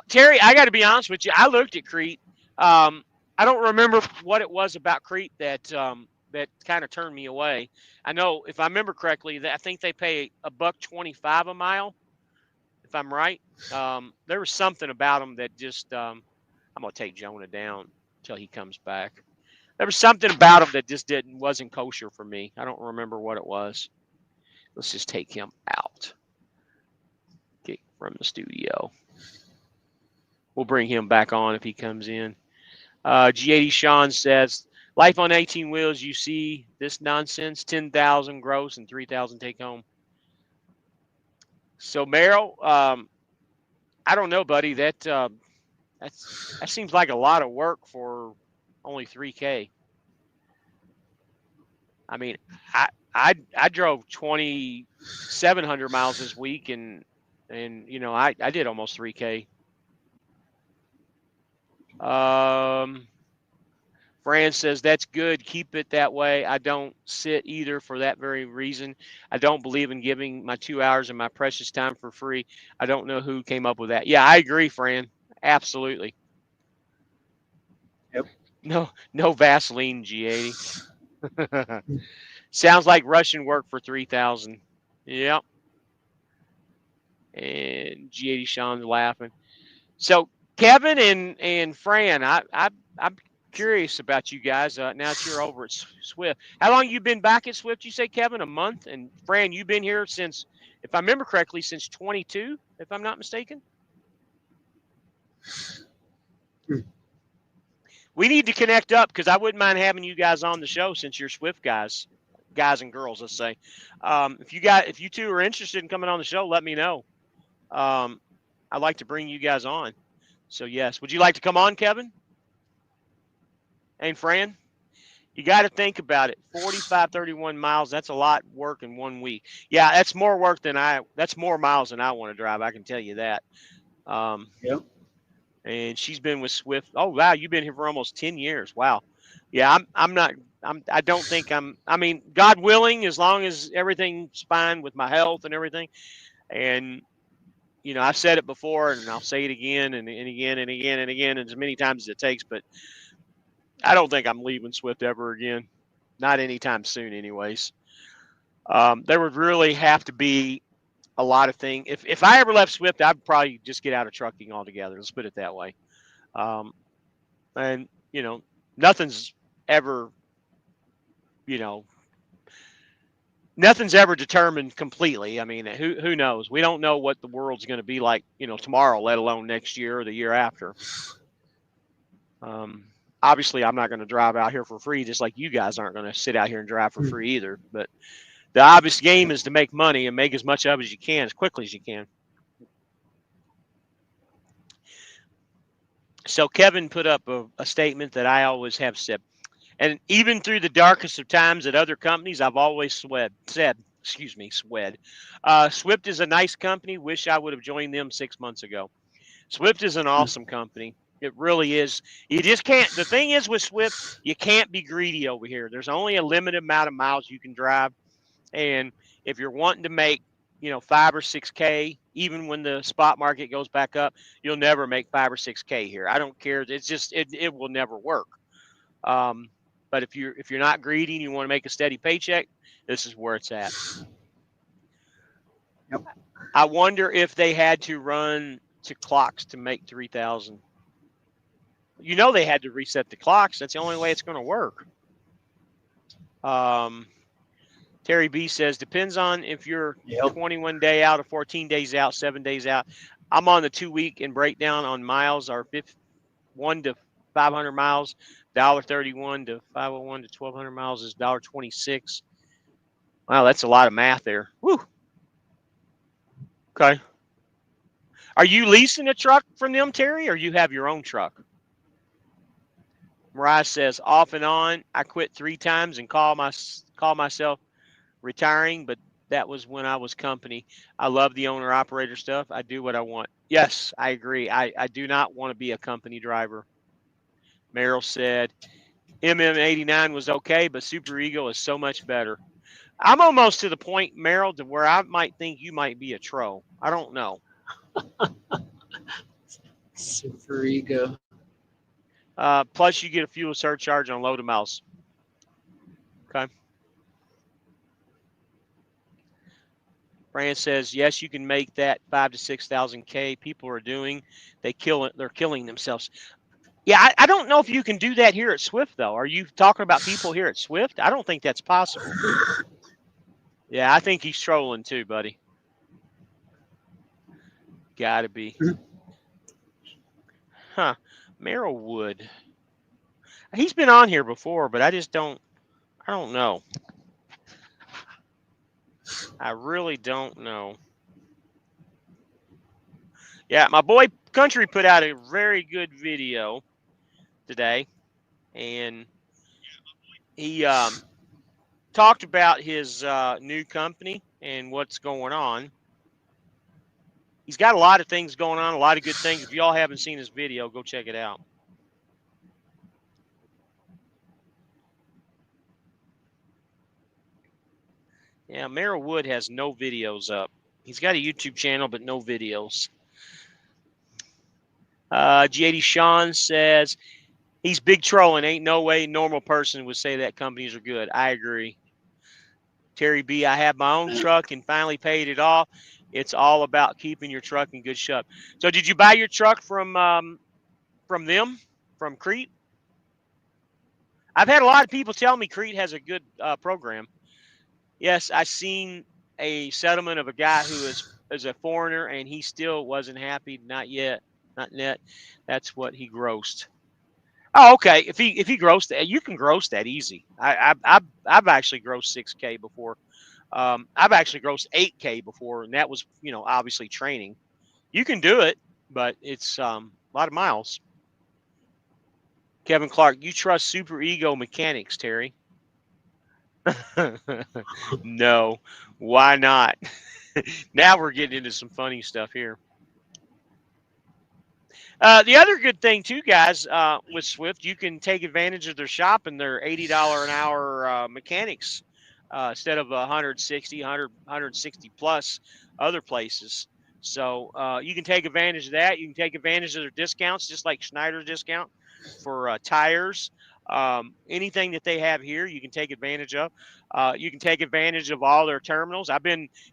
Terry, I got to be honest with you. I looked at Crete. I don't remember what it was about Crete that that kind of turned me away. I know, if I remember correctly, that I think they pay $1.25 a mile, if I'm right. There was something about them that just I'm gonna take Jonah down until he comes back. There was something about him that just wasn't kosher for me. I don't remember what it was. Let's just take him out. Get from the studio. We'll bring him back on if he comes in. G80 Sean says, life on 18 wheels, you see this nonsense, 10,000 gross and 3,000 take home. So Merrill, I don't know, buddy. That seems like a lot of work for only 3K. I mean, I drove 2,700 miles this week, and I did almost 3K. Fran says, that's good. Keep it that way. I don't sit either for that very reason. I don't believe in giving my 2 hours of my precious time for free. I don't know who came up with that. Yeah, I agree, Fran. Absolutely. Yep. No Vaseline, G80. Sounds like Russian work for 3,000. Yep. And G80 Sean's laughing. So Kevin and Fran, I'm curious about you guys. Now that you're over at Swift, how long you been back at Swift? You say, Kevin, a month, and Fran, you've been here since, if I remember correctly, since 22, if I'm not mistaken. We need to connect up, because I wouldn't mind having you guys on the show since you're Swift guys and girls. Let's say, if you two are interested in coming on the show, let me know. I'd like to bring you guys on. So yes, would you like to come on, Kevin? And Fran, you got to think about it. 31 miles. That's a lot of work in 1 week. Yeah, that's more work that's more miles than I want to drive. I can tell you that. Yep. And she's been with Swift. Oh, wow. You've been here for almost 10 years. Wow. Yeah. I don't think I mean, God willing, as long as everything's fine with my health and everything. And, I've said it before, and I'll say it again and again and again and again, and as many times as it takes, but I don't think I'm leaving Swift ever again. Not anytime soon, anyways. There would really have to be a lot of things. If I ever left Swift, I'd probably just get out of trucking altogether. Let's put it that way. And, nothing's ever, nothing's ever determined completely. I mean, who knows? We don't know what the world's going to be like, tomorrow, let alone next year or the year after. Obviously, I'm not going to drive out here for free, just like you guys aren't going to sit out here and drive for free either. But the obvious game is to make money and make as much of as you can, as quickly as you can. So Kevin put up a statement that I always have said. And even through the darkest of times at other companies, I've always said, Swift is a nice company. Wish I would have joined them 6 months ago. Swift is an awesome company. It really is. You just can't. The thing is with Swift, you can't be greedy over here. There's only a limited amount of miles you can drive. And if you're wanting to make, 5 or 6K, even when the spot market goes back up, you'll never make 5 or 6K here. I don't care. It's just, it will never work. But if you're not greedy and you want to make a steady paycheck, this is where it's at. Yep. I wonder if they had to run to clocks to make 3,000. They had to reset the clocks. That's the only way it's going to work. Terry B says, depends on if you're 21 day out or 14 days out, 7 days out. I'm on the 2 week and breakdown on miles are 1 to 500 miles, $1.31 to 501 to 1,200 miles is $1.26. Wow, that's a lot of math there. Woo. Okay. Are you leasing a truck from them, Terry, or you have your own truck? Mariah says, off and on. I quit 3 times and call myself retiring, but that was when I was company. I love the owner operator stuff. I do what I want. Yes, I agree. I do not want to be a company driver. Merrill said, MM89 was okay, but Super Ego is so much better. I'm almost to the point, Merrill, to where I might think you might be a Tro. I don't know. Super Ego. Plus, you get a fuel surcharge on load of miles. Okay. Fran says, yes, you can make that 5,000 to 6,000 K. People are doing, they're killing themselves. Yeah, I don't know if you can do that here at Swift, though. Are you talking about people here at Swift? I don't think that's possible. Yeah, I think he's trolling too, buddy. Gotta be. Huh. Merrill Wood. He's been on here before, but I don't know. I really don't know. Yeah, my boy Country put out a very good video today, and he talked about his new company and what's going on. He's got a lot of things going on, a lot of good things. If y'all haven't seen his video, go check it out. Yeah, Merrill Wood has no videos up. He's got a YouTube channel, but no videos. G80 Sean says, he's big trolling. Ain't no way normal person would say that companies are good. I agree. Terry B, I have my own truck and finally paid it off. It's all about keeping your truck in good shape. So did you buy your truck from them, from Crete? I've had a lot of people tell me Crete has a good program. Yes, I seen a settlement of a guy who is a foreigner and he still wasn't happy. Not yet. Not yet. That's what he grossed. Oh, okay. If he grossed that, you can gross that easy. I've actually grossed 6K before. I've actually grossed 8K before, and that was obviously training. You can do it, but it's a lot of miles. Kevin Clark, you trust Super Ego mechanics, Terry? No, why not? Now we're getting into some funny stuff here. The other good thing too, guys, with Swift, you can take advantage of their shop and their $80 an hour mechanics instead of 160 plus other places. So you can take advantage of that. You can take advantage of their discounts, just like Schneider's discount for tires. Anything that they have here, you can take advantage of. You can take advantage of all their terminals.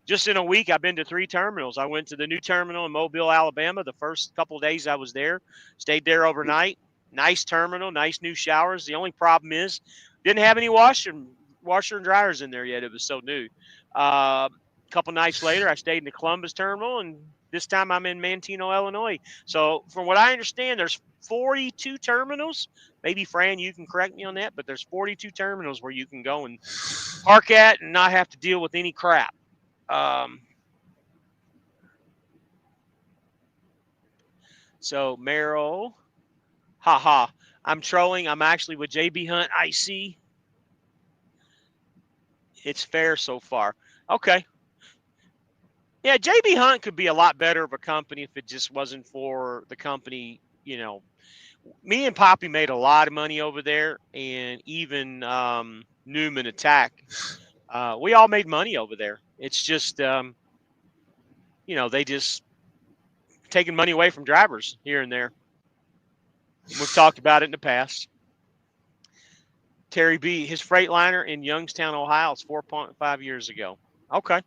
Just in a week, I've been to 3 terminals. I went to the new terminal in Mobile, Alabama. The first couple of days I was there, stayed there overnight. Nice terminal, nice new showers. The only problem is, didn't have any washer and dryers in there yet. It was so new. A couple nights later, I stayed in the Columbus terminal, and this time I'm in Manteno, Illinois. So from what I understand, there's 42 terminals. Maybe, Fran, you can correct me on that, but there's 42 terminals where you can go and park at and not have to deal with any crap. So Merrill, haha, I'm trolling. I'm actually with JB Hunt IC. It's fair so far. Okay. Yeah, JB Hunt could be a lot better of a company if it just wasn't for the company. Me and Poppy made a lot of money over there, and even Newman Attack. We all made money over there. It's just, they just taking money away from drivers here and there. We've talked about it in the past. Terry B, his Freightliner in Youngstown, Ohio, is 4.5 years ago. Okay.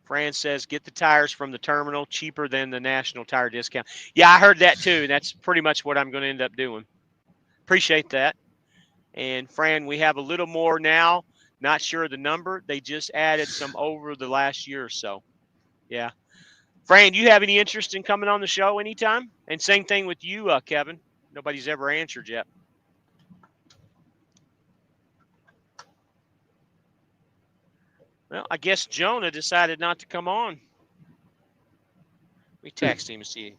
Fran says, get the tires from the terminal, cheaper than the national tire discount. Yeah, I heard that too. That's pretty much what I'm going to end up doing. Appreciate that. And Fran, we have a little more now. Not sure of the number. They just added some over the last year or so. Yeah. Fran, do you have any interest in coming on the show anytime? And same thing with you, Kevin. Nobody's ever answered yet. Well, I guess Jonah decided not to come on. me text him and see.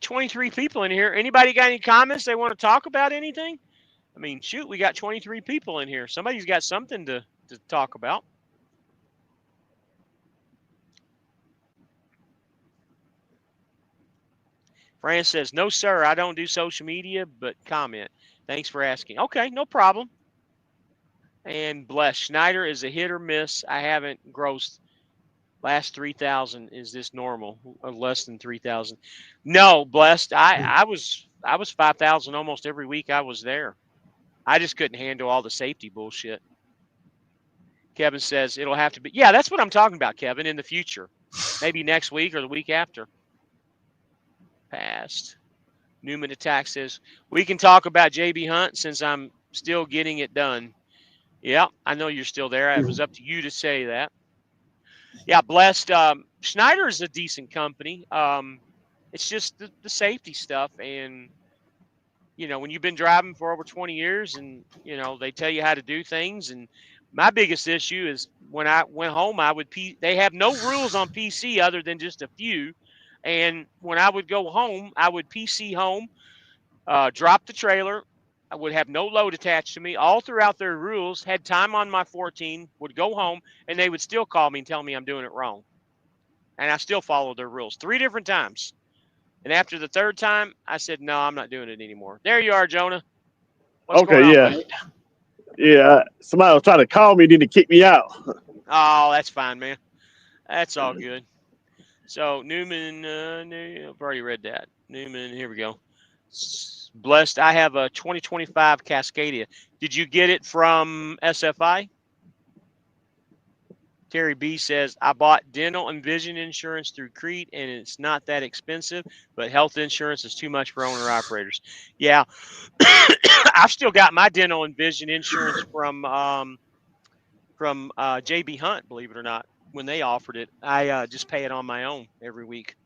23 people in here. Anybody got any comments they want to talk about anything? I mean, shoot, we got 23 people in here. Somebody's got something to talk about. Fran says, no, sir, I don't do social media, but comment. Thanks for asking. Okay, no problem. And bless. Schneider is a hit or miss. I haven't grossed. Last 3,000. Is this normal? Or less than 3,000? No, blessed. I was 5,000 almost every week I was there. I just couldn't handle all the safety bullshit. Kevin says it'll have to be. Yeah, that's what I'm talking about, Kevin, in the future. Maybe next week or the week after. Passed. Newman Attack says, we can talk about JB Hunt since I'm still getting it done. Yeah, I know you're still there. It was up to you to say that. Yeah, blessed. Schneider is a decent company. It's just the safety stuff. And, you know, when you've been driving for over 20 years and, you know, they tell you how to do things. And my biggest issue is when I went home, they have no rules on PC other than just a few. And when I would go home, I would PC home, drop the trailer. I would have no load attached to me all throughout their rules, had time on my 14, would go home, and they would still call me and tell me I'm doing it wrong. And I still followed their rules 3 different times. And after the 3rd time, I said, no, I'm not doing it anymore. There you are, Jonah. What's going on, yeah. Buddy? Yeah, somebody was trying to call me, then to kick me out. Oh, that's fine, man. That's all good. So, Newman, I've already read that. Newman, here we go. Blessed, I have a 2025 Cascadia. Did you get it from SFI? Terry B says, I bought dental and vision insurance through Crete, and it's not that expensive, but health insurance is too much for owner-operators. Yeah, I've still got my dental and vision insurance from JB Hunt, believe it or not. When they offered it, I just pay it on my own every week.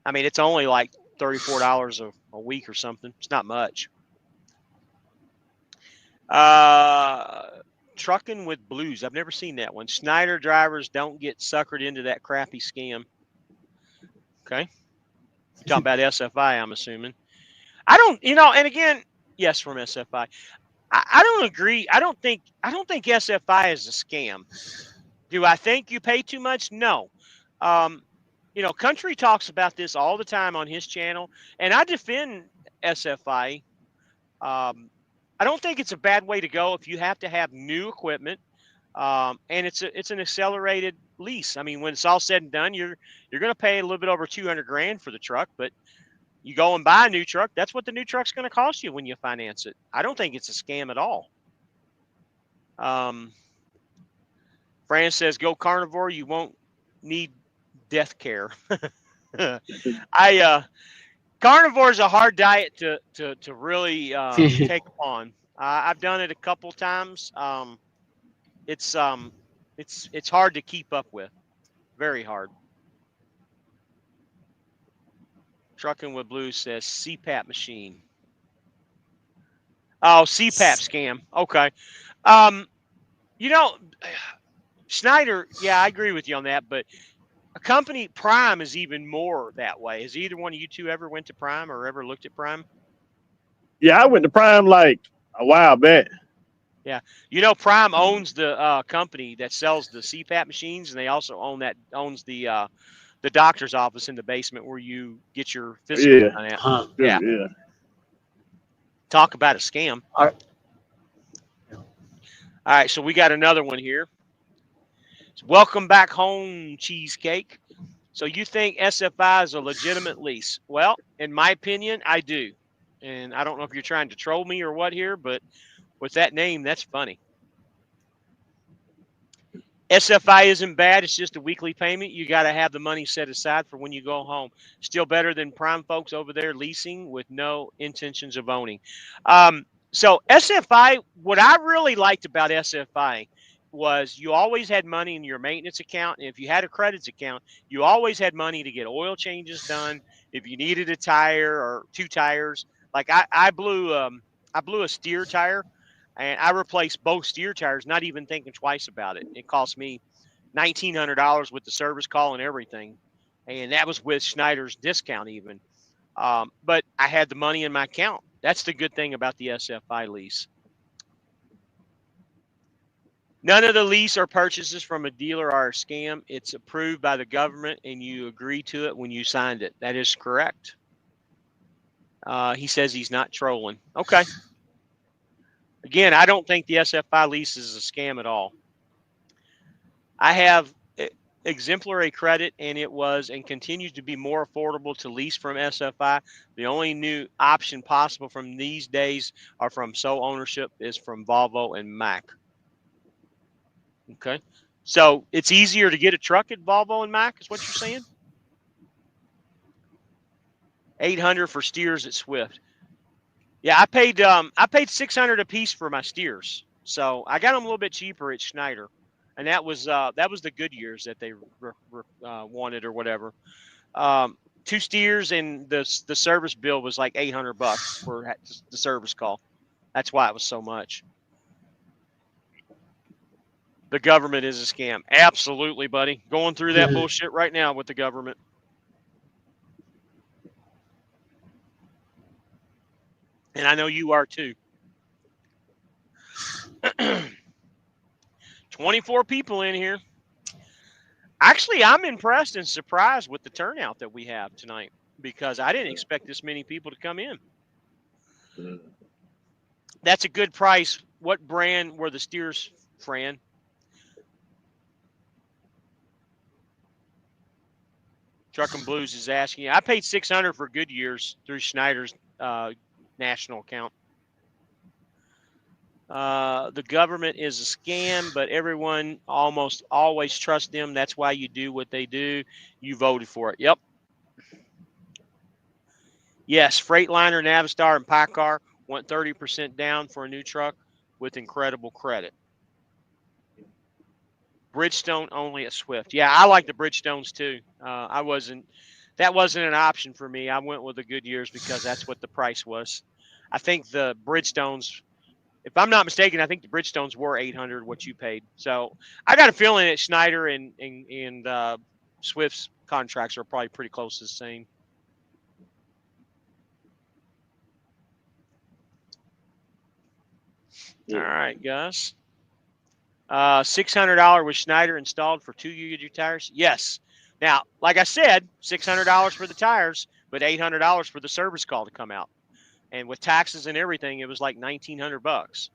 I mean, it's only like $34 a week or something. It's not much. Trucking with Blues. I've never seen that one. Schneider drivers don't get suckered into that crappy scam. Okay. Talking about SFI, I'm assuming. I don't, you know, and again, yes, from SFI. I don't agree. I don't think SFI is a scam. Do I think you pay too much? No. You know, Country talks about this all the time on his channel, and I defend SFI. I don't think it's a bad way to go if you have to have new equipment, and it's an accelerated lease. I mean, when it's all said and done, you're going to pay a little bit over $200,000 for the truck, but you go and buy a new truck. That's what the new truck's going to cost you when you finance it. I don't think it's a scam at all. Fran says, go carnivore. You won't need death care. Carnivore is a hard diet to really take on. I've done it a couple times. It's hard to keep up with. Very hard. Trucking with Blue says CPAP machine. Oh, CPAP scam. Okay. You know, Schneider, yeah, I agree with you on that, but a company, Prime, is even more that way. Has either one of you two ever went to Prime or ever looked at Prime? Yeah, I went to Prime like a while back. Yeah. You know, Prime owns the company that sells the CPAP machines, and they also owns the doctor's office in the basement where you get your physical done at. Huh. Yeah. Talk about a scam. All right, so we got another one here. Welcome back home, Cheesecake. So you think SFI is a legitimate lease? Well, in my opinion, I do. And I don't know if you're trying to troll me or what here, but with that name, that's funny. SFI isn't bad. It's just a weekly payment. You got to have the money set aside for when you go home. Still better than Prime folks over there leasing with no intentions of owning. So SFI, what I really liked about SFI was you always had money in your maintenance account. And if you had a credits account, you always had money to get oil changes done. If you needed a tire or 2 tires, like I blew a steer tire. And I replaced both steer tires, not even thinking twice about it. It cost me $1,900 with the service call and everything, and that was with Schneider's discount even. But I had the money in my account. That's the good thing about the SFI lease. None of the lease or purchases from a dealer are a scam. It's approved by the government, and you agree to it when you signed it. That is correct. He says he's not trolling. Okay. Again, I don't think the SFI lease is a scam at all. I have exemplary credit, and it was and continues to be more affordable to lease from SFI. The only new option possible from these days are from sole ownership is from Volvo and Mack. Okay. So it's easier to get a truck at Volvo and Mack is what you're saying? 800 for steers at Swift. Yeah, I paid $600 a piece for my steers. So I got them a little bit cheaper at Schneider. And that was the Goodyears that they wanted or whatever. 2 steers and the service bill was like $800 for the service call. That's why it was so much. The government is a scam. Absolutely, buddy. Going through that bullshit right now with the government. And I know you are too. 24 people in here. Actually, I'm impressed and surprised with the turnout that we have tonight because I didn't expect this many people to come in. That's a good price. What brand were the steers, Fran? Truckin' Blues is asking. I paid $600 for Goodyears through Schneider's national account. The government is a scam, but everyone almost always trusts them. That's why you do what they do. You voted for it. Yep. Yes, Freightliner, Navistar, and PACCAR want 30% down for a new truck with incredible credit. Bridgestone only at Swift. Yeah, I like the Bridgestones too. That wasn't an option for me. I went with the Goodyears because that's what the price was. I think the Bridgestones, if I'm not mistaken, I think the Bridgestones were $800 what you paid. So I got a feeling that Schneider and Swift's contracts are probably pretty close to the same. Yeah. All right, guys. $600 with Schneider installed for 2 Goodyear tires. Yes. Now, like I said, $600 for the tires, but $800 for the service call to come out. And with taxes and everything, it was like $1,900.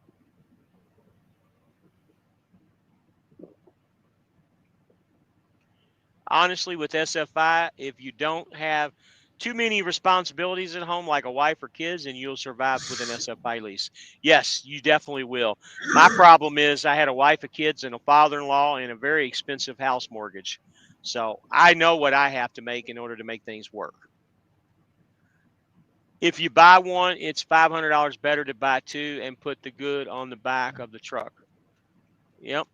Honestly, with SFI, if you don't have too many responsibilities at home, like a wife or kids, and you'll survive with an SFI lease. Yes, you definitely will. My problem is I had a wife, a kids, and a father-in-law, and a very expensive house mortgage. So I know what I have to make in order to make things work. If you buy one, it's $500 better to buy 2 and put the good on the back of the truck. Yep.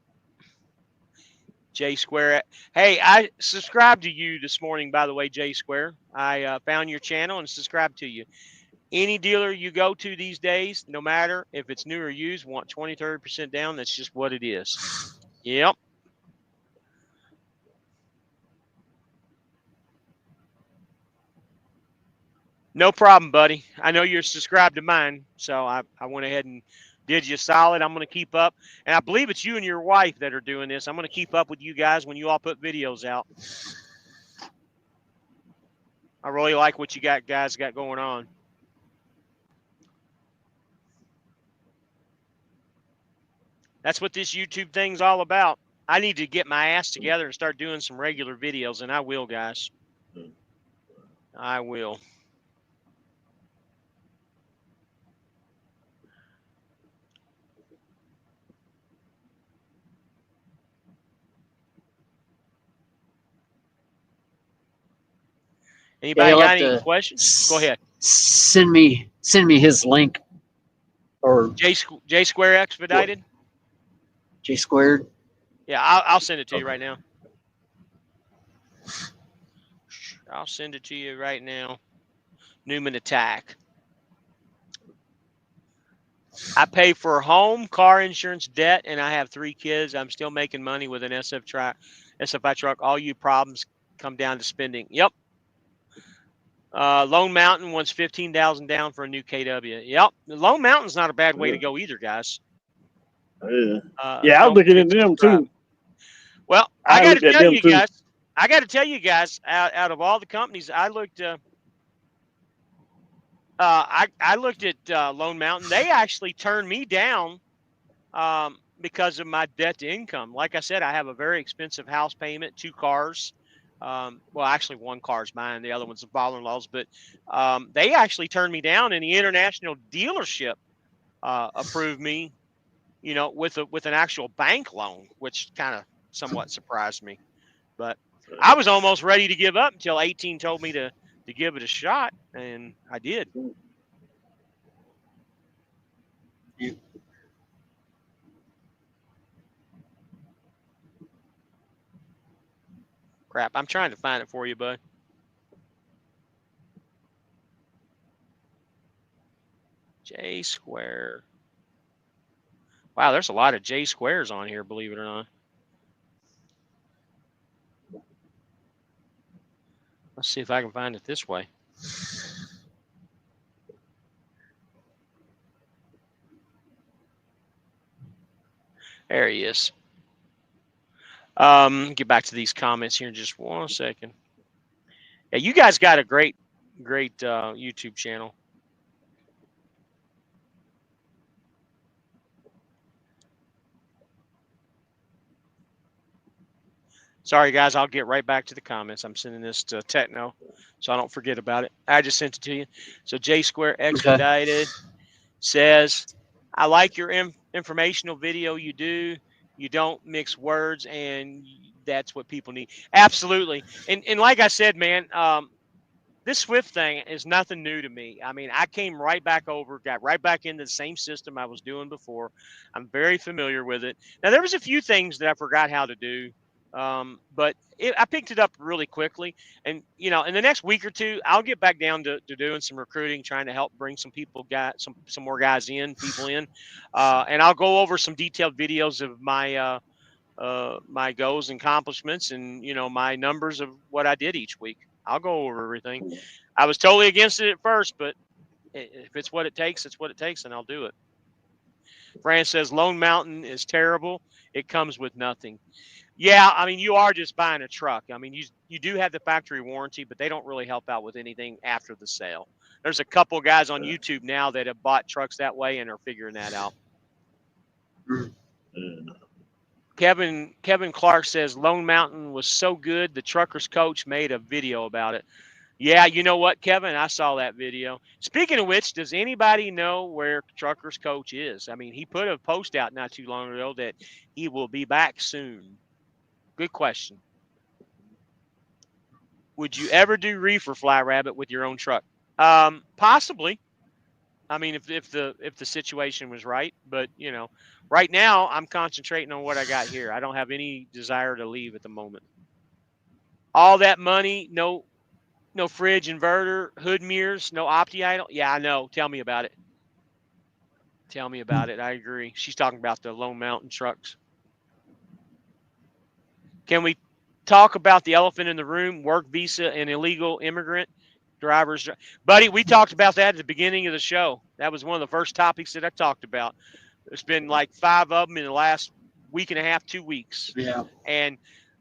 J Square. Hey, I subscribed to you this morning, by the way, J Square. I found your channel and subscribed to you. Any dealer you go to these days, no matter if it's new or used, want 20, 30% down. That's just what it is. Yep. No problem, buddy. I know you're subscribed to mine, so I went ahead and did you solid. I'm going to keep up. And I believe it's you and your wife that are doing this. I'm going to keep up with you guys when you all put videos out. I really like what you guys got going on. That's what this YouTube thing's all about. I need to get my ass together and start doing some regular videos, and I will, guys. I will. Anybody got any questions? Go ahead. Send me his link or J Square Expedited. J Squared. Yeah, I'll send it to you right now. I'll send it to you right now. Newman Attack. I pay for home, car insurance, debt, and I have 3 kids. I'm still making money with an SFI truck. All you problems come down to spending. Yep. Lone Mountain wants 15,000 down for a new KW. Yep. Lone Mountain's not a bad way to go either, guys. Yeah, I was Don't looking forget at to them subscribe. too. Well, I got to looked at tell them you too. guys. I got to tell you guys. Out of all the companies, I looked. I looked at Lone Mountain. They actually turned me down because of my debt to income. Like I said, I have a very expensive house payment, 2 cars. Well, actually, 1 car is mine. The other one's the father-in-law's. But they actually turned me down, and the international dealership approved me. You know, with an actual bank loan, which kind of somewhat surprised me. But I was almost ready to give up until 18 told me to give it a shot, and I did. Crap, I'm trying to find it for you, bud. J Square. Wow, there's a lot of J Squares on here, believe it or not. Let's see if I can find it this way. There he is. Get back to these comments here in just 1 second. Yeah, you guys got a great YouTube channel. Sorry, guys. I'll get right back to the comments. I'm sending this to Techno, so I don't forget about it. I just sent it to you. So J Square Expedited says, I like your informational video you do. You don't mix words, and that's what people need. Absolutely. And like I said, man, this Swift thing is nothing new to me. I mean, I came right back over, got right back into the same system I was doing before. I'm very familiar with it. Now, there was a few things that I forgot how to do, but I picked it up really quickly. And, you know, in the next week or two, I'll get back down to doing some recruiting, trying to help bring some people, some more guys in, people in. And I'll go over some detailed videos of my my goals and accomplishments and, you know, my numbers of what I did each week. I'll go over everything. I was totally against it at first, but if it's what it takes, it's what it takes, and I'll do it. Fran says Lone Mountain is terrible. It comes with nothing. Yeah, I mean, you are just buying a truck. I mean, you do have the factory warranty, but they don't really help out with anything after the sale. There's a couple guys on YouTube now that have bought trucks that way and are figuring that out. Kevin Clark says Lone Mountain was so good, the trucker's coach made a video about it. Yeah, you know what, Kevin? I saw that video. Speaking of which, does anybody know where trucker's coach is? I mean, he put a post out not too long ago that he will be back soon. Good question. Would you ever do reefer, Fly Rabbit, with your own truck? Possibly. I mean, if the situation was right, but you know, right now I'm concentrating on what I got here. I don't have any desire to leave at the moment. All that money, no fridge, inverter, hood mirrors, no Opti idle. Yeah, I know. Tell me about it. Tell me about it. I agree. She's talking about the Lone Mountain trucks. Can we talk about the elephant in the room, work visa and illegal immigrant drivers? Buddy, we talked about that at the beginning of the show. That was one of the first topics that I talked about. There's been like 5 of them in the last week and a half, 2 weeks. Yeah. And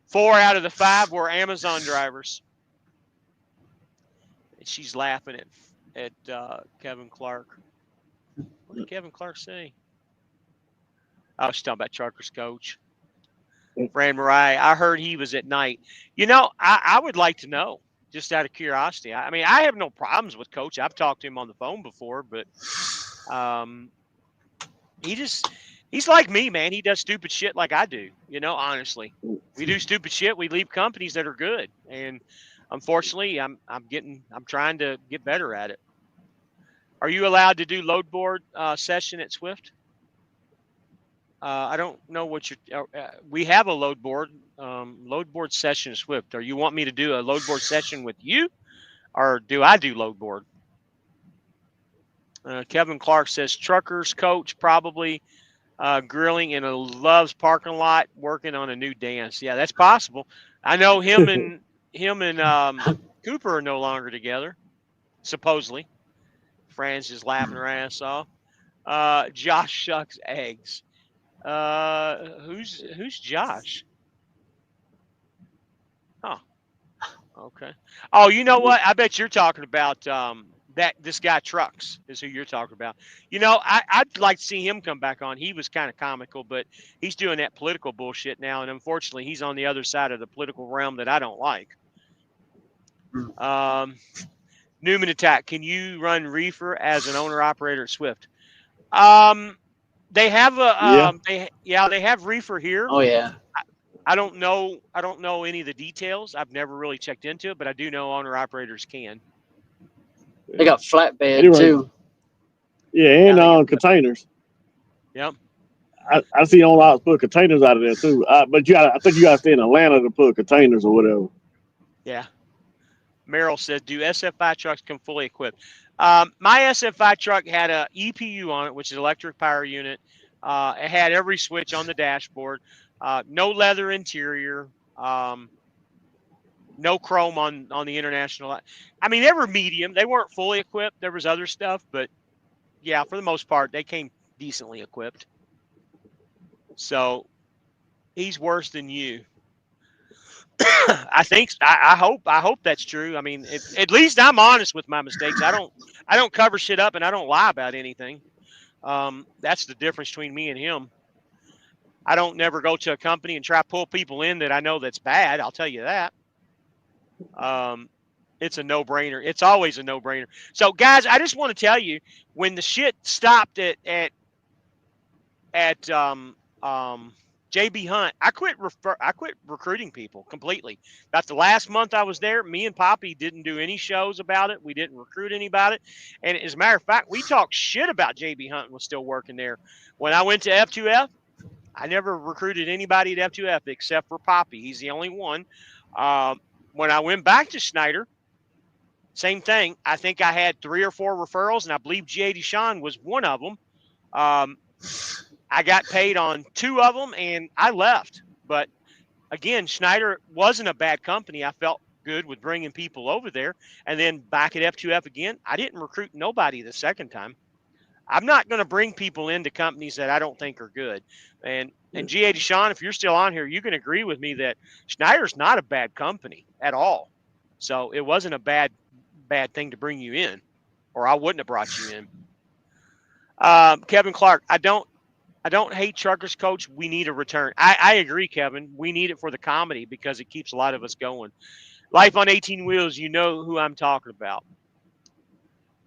4 out of the 5 were Amazon drivers. And she's laughing at Kevin Clark. What did Kevin Clark say? Oh, she's talking about trucker's coach. Fran Mariah, I heard he was at night. You know, I would like to know, just out of curiosity. I mean, I have no problems with Coach. I've talked to him on the phone before, but he's like me, man. He does stupid shit like I do. You know, honestly, we do stupid shit. We leave companies that are good, and unfortunately, I'm trying to get better at it. Are you allowed to do load board session at Swift? I don't know what you're. We have a load board session at Swift. Or you want me to do a load board session with you, or do I do load board? Kevin Clark says truckers coach probably grilling in a Love's parking lot working on a new dance. Yeah, that's possible. I know him and Cooper are no longer together, supposedly. Fran's is laughing her ass off. Josh shucks eggs. Who's Josh? Oh, okay. Oh, you know what? I bet you're talking about this guy Trucks is who you're talking about. You know, I'd like to see him come back on. He was kind of comical, but he's doing that political bullshit now, and unfortunately, he's on the other side of the political realm that I don't like. Newman Attack, can you run reefer as an owner operator at Swift? They have they have reefer here. Oh yeah. I don't know any of the details. I've never really checked into it, but I do know owner operators can. They got flatbed Anyway. too. Yeah, and containers. Yep. I see on lots put containers out of there too. But I think you got to stay in Atlanta to put containers or whatever. Yeah. Merrill said, "Do SFI trucks come fully equipped?" My SFI truck had a EPU on it, which is electric power unit. It had every switch on the dashboard. No leather interior. No chrome on the International. I mean, they were medium. They weren't fully equipped. There was other stuff, but yeah, for the most part, they came decently equipped. So he's worse than you. I think. I hope that's true. I mean, at least I'm honest with my mistakes. I don't cover shit up, and I don't lie about anything. That's the difference between me and him. I don't never go to a company and try to pull people in that I know that's bad. I'll tell you that. It's a no-brainer. It's always a no-brainer. So, guys, I just want to tell you, when the shit stopped at JB Hunt, I quit recruiting people completely. About the last month I was there, me and Poppy didn't do any shows about it. We didn't recruit anybody. And as a matter of fact, we talked shit about JB Hunt was still working there. When I went to F2F, I never recruited anybody at F2F except for Poppy. He's the only one. When I went back to Schneider, same thing. I think I had 3 or 4 referrals, and I believe G.A. Deshawn was one of them. I got paid on 2 of them, and I left. But, again, Schneider wasn't a bad company. I felt good with bringing people over there. And then back at F2F again, I didn't recruit nobody the second time. I'm not going to bring people into companies that I don't think are good. And G.A. Deshawn, if you're still on here, you can agree with me that Schneider's not a bad company at all. So it wasn't a bad thing to bring you in, or I wouldn't have brought you in. Kevin Clark, I don't hate truckers, coach. We need a return. I agree, Kevin. We need it for the comedy because it keeps a lot of us going. Life on 18 Wheels, you know who I'm talking about.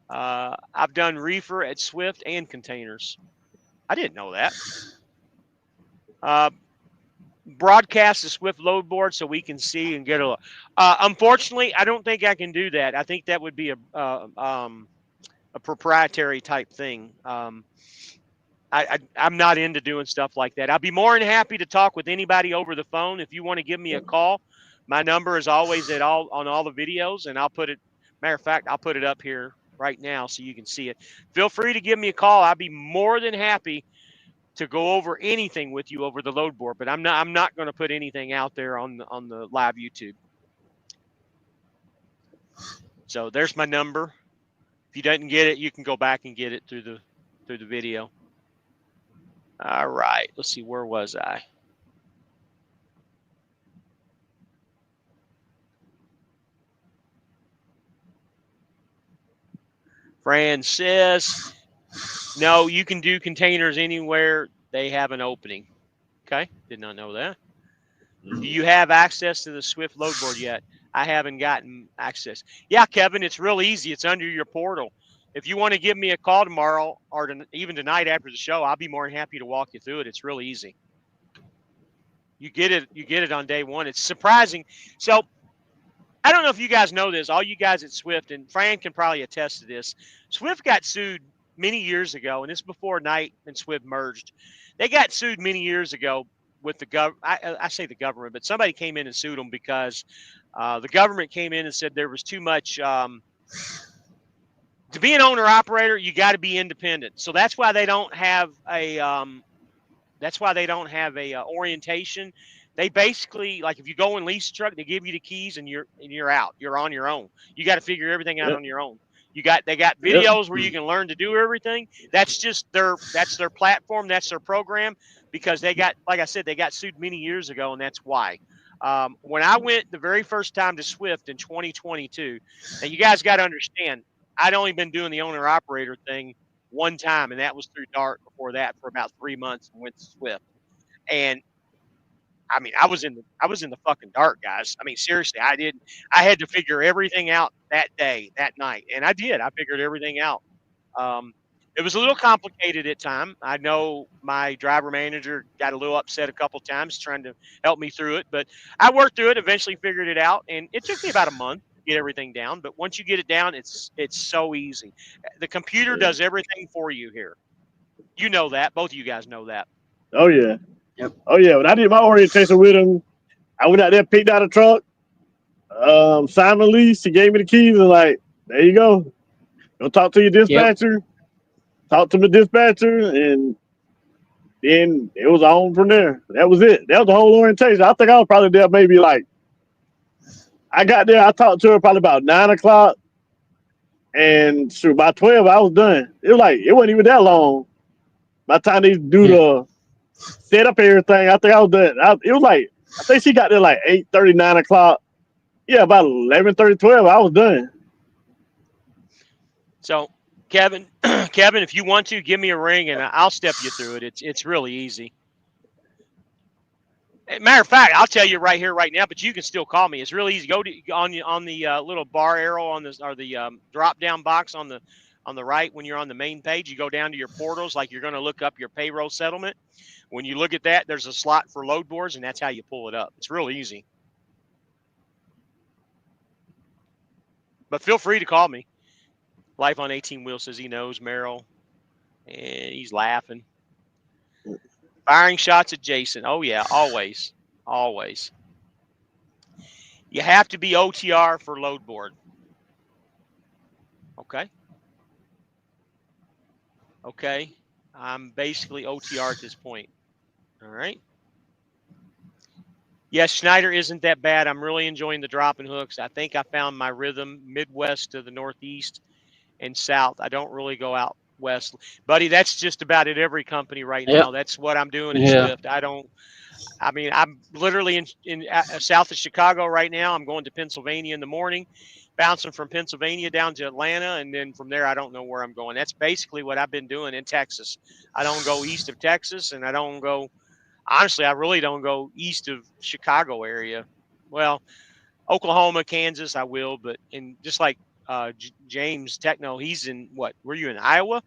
I've done reefer at Swift and containers. I didn't know that. Broadcast the Swift load board so we can see and get a look. Unfortunately, I don't think I can do that. I think that would be a proprietary type thing. I'm not into doing stuff like that. I'll be more than happy to talk with anybody over the phone. If you want to give me a call, my number is always on all the videos, and I'll put it. Matter of fact, I'll put it up here right now so you can see it. Feel free to give me a call. I'll be more than happy to go over anything with you over the load board, but I'm not going to put anything out there on the live YouTube. So there's my number. If you didn't get it, you can go back and get it through the video. All right, let's see, where was I? Fran says, no, you can do containers anywhere they have an opening. Okay, did not know that. Do you have access to the Swift load board yet? I haven't gotten access. Yeah, Kevin, it's real easy. It's under your portal. If you want to give me a call tomorrow or even tonight after the show, I'll be more than happy to walk you through it. It's real easy. You get it on day one. It's surprising. So I don't know if you guys know this, all you guys at Swift, and Fran can probably attest to this. Swift got sued many years ago, and this is before Knight and Swift merged. They got sued many years ago with the I say the government, but somebody came in and sued them because the government came in and said there was too much to be an owner operator, you got to be independent. So that's why they don't have a orientation. They basically, like, if you go and lease a truck, they give you the keys and you're out. You're on your own. You got to figure everything out Yep. on your own. They got Yep. videos where you can learn to do everything. That's just their platform. That's their program, because they got, like I said, they got sued many years ago, and that's why. When I went the very first time to Swift in 2022, and you guys got to understand, I'd only been doing the owner operator thing one time, and that was through Dart. Before that, for about 3 months, and went to Swift. And I mean, I was in the fucking dark, guys. I mean, seriously, I had to figure everything out that day, that night, and I did. I figured everything out. It was a little complicated at time. I know my driver manager got a little upset a couple times trying to help me through it, but I worked through it. Eventually, figured it out, and it took me about a month to get everything down. But once you get it down, it's so easy. The computer does everything for you here. You know that. Both of you guys know that. Oh yeah. Yep. Oh yeah. When I did my orientation with him, I went out there, picked out a truck, signed the lease. He gave me the keys and like, there you go. Go talk to your dispatcher. Talk to the dispatcher, and then it was on from there. That was it. That was the whole orientation. I think I was probably there maybe like, I got there, I talked to her probably about 9 o'clock, and so by 12 I was done. It was like, it wasn't even that long. By the time they do the set up everything, I think I was done. It was like, I think she got there like 8:30, 9 o'clock. Yeah, about 11:30, 12, I was done. So, Kevin, if you want to, give me a ring and I'll step you through it. It's really easy. Matter of fact, I'll tell you right here, right now. But you can still call me. It's really easy. Go to on the little bar arrow on this, or the drop down box on the right when you're on the main page. You go down to your portals, like you're going to look up your payroll settlement. When you look at that, there's a slot for load boards, and that's how you pull it up. It's real easy. But feel free to call me. Life on 18 Wheels says he knows Merrill, and he's laughing. Firing shots at Jason. Oh, yeah, always. Always. You have to be OTR for load board. Okay. Okay. I'm basically OTR at this point. All right. Yes, Schneider isn't that bad. I'm really enjoying the dropping hooks. I think I found my rhythm Midwest to the Northeast and South. I don't really go out West. Buddy, that's just about at every company right now. That's what I'm doing in Swift. I'm literally in south of Chicago right now. I'm going to Pennsylvania in the morning, bouncing from Pennsylvania down to Atlanta, and then from there I don't know where I'm going. That's basically what I've been doing in Texas. I don't go east of Texas, and I don't go – honestly, I really don't go east of Chicago area. Well, Oklahoma, Kansas, I will, but in just like James Techno, he's in what? Were you in Iowa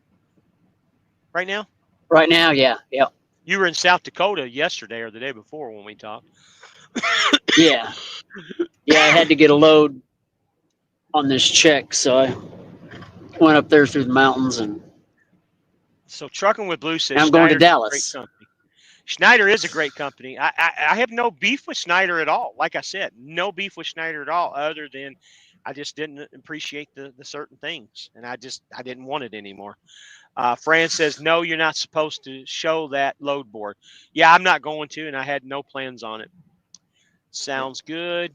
right now? Right now, yeah. Yep. You were in South Dakota yesterday or the day before when we talked. Yeah. Yeah, I had to get a load on this check, so I went up there through the mountains. And so Trucking with Blue says I'm going to Dallas. Schneider is a great company. I have no beef with Schneider at all. Like I said, no beef with Schneider at all, other than I just didn't appreciate the certain things, and I didn't want it anymore. Fran says, no, you're not supposed to show that load board. Yeah, I'm not going to, and I had no plans on it. Sounds good.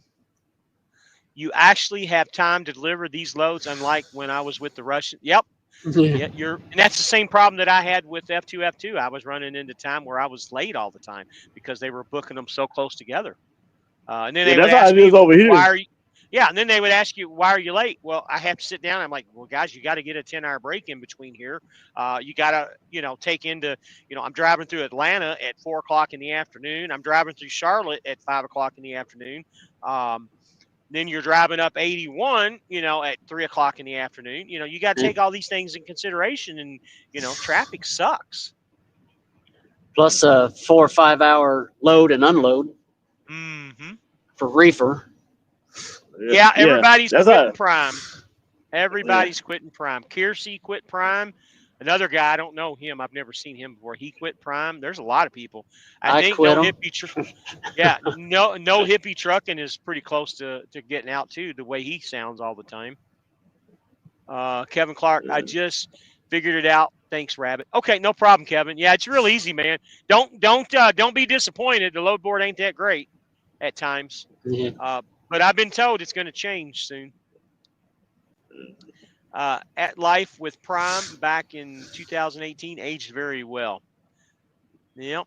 You actually have time to deliver these loads, unlike when I was with the Russian. Yep. Yeah, and that's the same problem that I had with F2F2. I was running into time where I was late all the time because they were booking them so close together. And then they would ask me, why are you? Yeah, and then they would ask you, why are you late? Well, I have to sit down. I'm like, well, guys, you got to get a 10-hour break in between here. You got to, take into, I'm driving through Atlanta at 4 o'clock in the afternoon. I'm driving through Charlotte at 5 o'clock in the afternoon. Then you're driving up 81, at 3 o'clock in the afternoon. You got to take all these things in consideration, and, traffic sucks. Plus a 4 or 5 hour load and unload for reefer. Yeah, everybody's quitting Prime. Everybody's quitting Prime. Kiersey quit Prime. Another guy, I don't know him. I've never seen him before. He quit Prime. There's a lot of people. I think no hippie. No hippie trucking is pretty close to getting out too. The way he sounds all the time. Kevin Clark, I just figured it out. Thanks, Rabbit. Okay, no problem, Kevin. Yeah, it's real easy, man. Don't be disappointed. The load board ain't that great at times. Yeah. But I've been told it's going to change soon. At Life with Prime back in 2018 aged very well. Yep.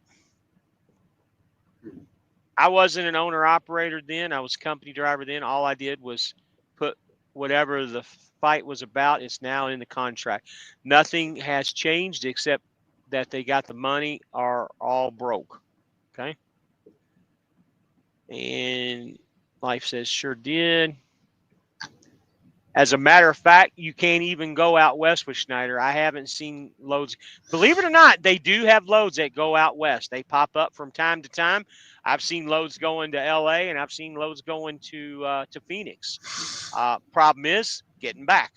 I wasn't an owner operator then. I was company driver then. All I did was put whatever the fight was about. It's now in the contract. Nothing has changed except that they got the money are all broke. Okay. And Life says, sure did. As a matter of fact, you can't even go out west with Schneider. I haven't seen loads. Believe it or not, they do have loads that go out west. They pop up from time to time. I've seen loads going to LA, and I've seen loads going to Phoenix. Problem is getting back.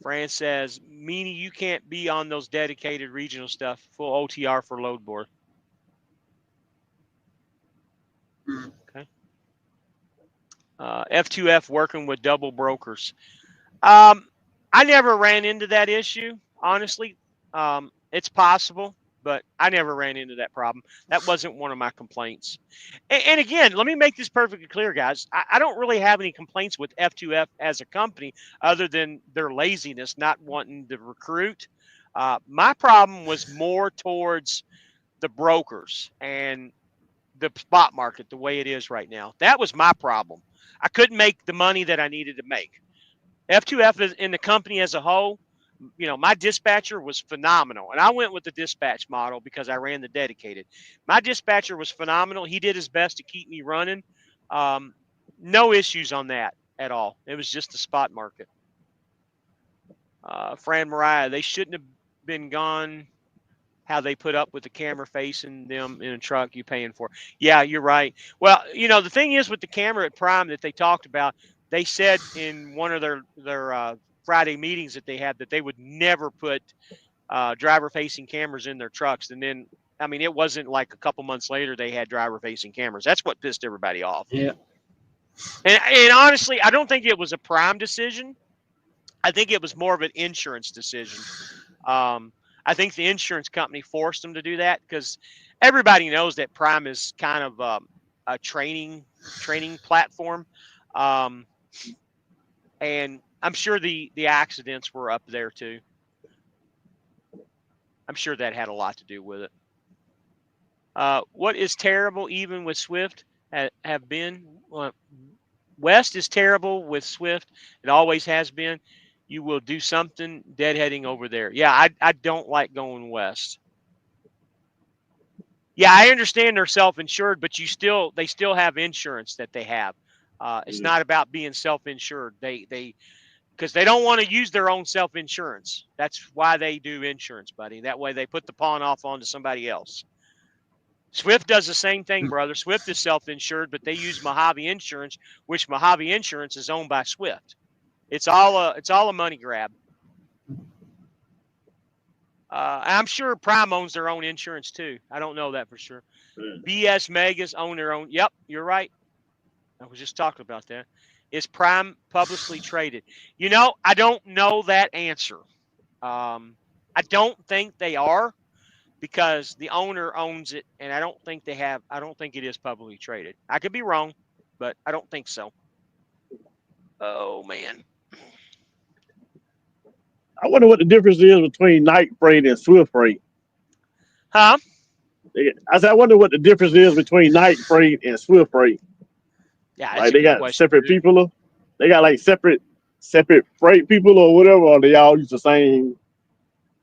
Fran says, Meanie, you can't be on those dedicated regional stuff. Full OTR for load board. Okay. F2F working with double brokers. I never ran into that issue, honestly. It's possible, but I never ran into that problem. That wasn't one of my complaints. And again, let me make this perfectly clear, guys. I don't really have any complaints with F2F as a company other than their laziness, not wanting to recruit. My problem was more towards the brokers and the spot market the way it is right now. That was my problem. I couldn't make the money that I needed to make. F2F is in the company as a whole. You know, my dispatcher was phenomenal. And I went with the dispatch model because I ran the dedicated. My dispatcher was phenomenal. He did his best to keep me running. No issues on that at all. It was just the spot market. Fran Mariah, they shouldn't have been gone. How they put up with the camera facing them in a truck you paying for. Yeah, you're right. Well, you know, the thing is with the camera at Prime that they talked about, they said in one of their Friday meetings that they had that they would never put driver-facing cameras in their trucks. And then, I mean, it wasn't like a couple months later they had driver-facing cameras. That's what pissed everybody off. Yeah. And honestly, I don't think it was a Prime decision. I think it was more of an insurance decision. I think the insurance company forced them to do that because everybody knows that Prime is kind of a training platform. And I'm sure the accidents were up there too. I'm sure that had a lot to do with it. What is terrible even with Swift have been, West is terrible with Swift. It always has been. You will do something deadheading over there. Yeah, I don't like going west. Yeah, I understand they're self-insured, but they still have insurance that they have. It's not about being self-insured. Because they don't want to use their own self-insurance. That's why they do insurance, buddy. That way they put the pawn off onto somebody else. Swift does the same thing, brother. Swift is self-insured, but they use Mojave Insurance, which Mojave Insurance is owned by Swift. It's all a money grab. I'm sure Prime owns their own insurance too. I don't know that for sure. BS Megas own their own. Yep, you're right. I was just talking about that. Is Prime publicly traded? You know, I don't know that answer. I don't think they are because the owner owns it, and I don't think they have. I don't think it is publicly traded. I could be wrong, but I don't think so. Oh man. I wonder what the difference is between Night Freight and Swift Freight. Huh? I said, I wonder what the difference is between Night Freight and Swift Freight. Yeah, like they got separate people. They got like separate freight people or whatever, or they all use the same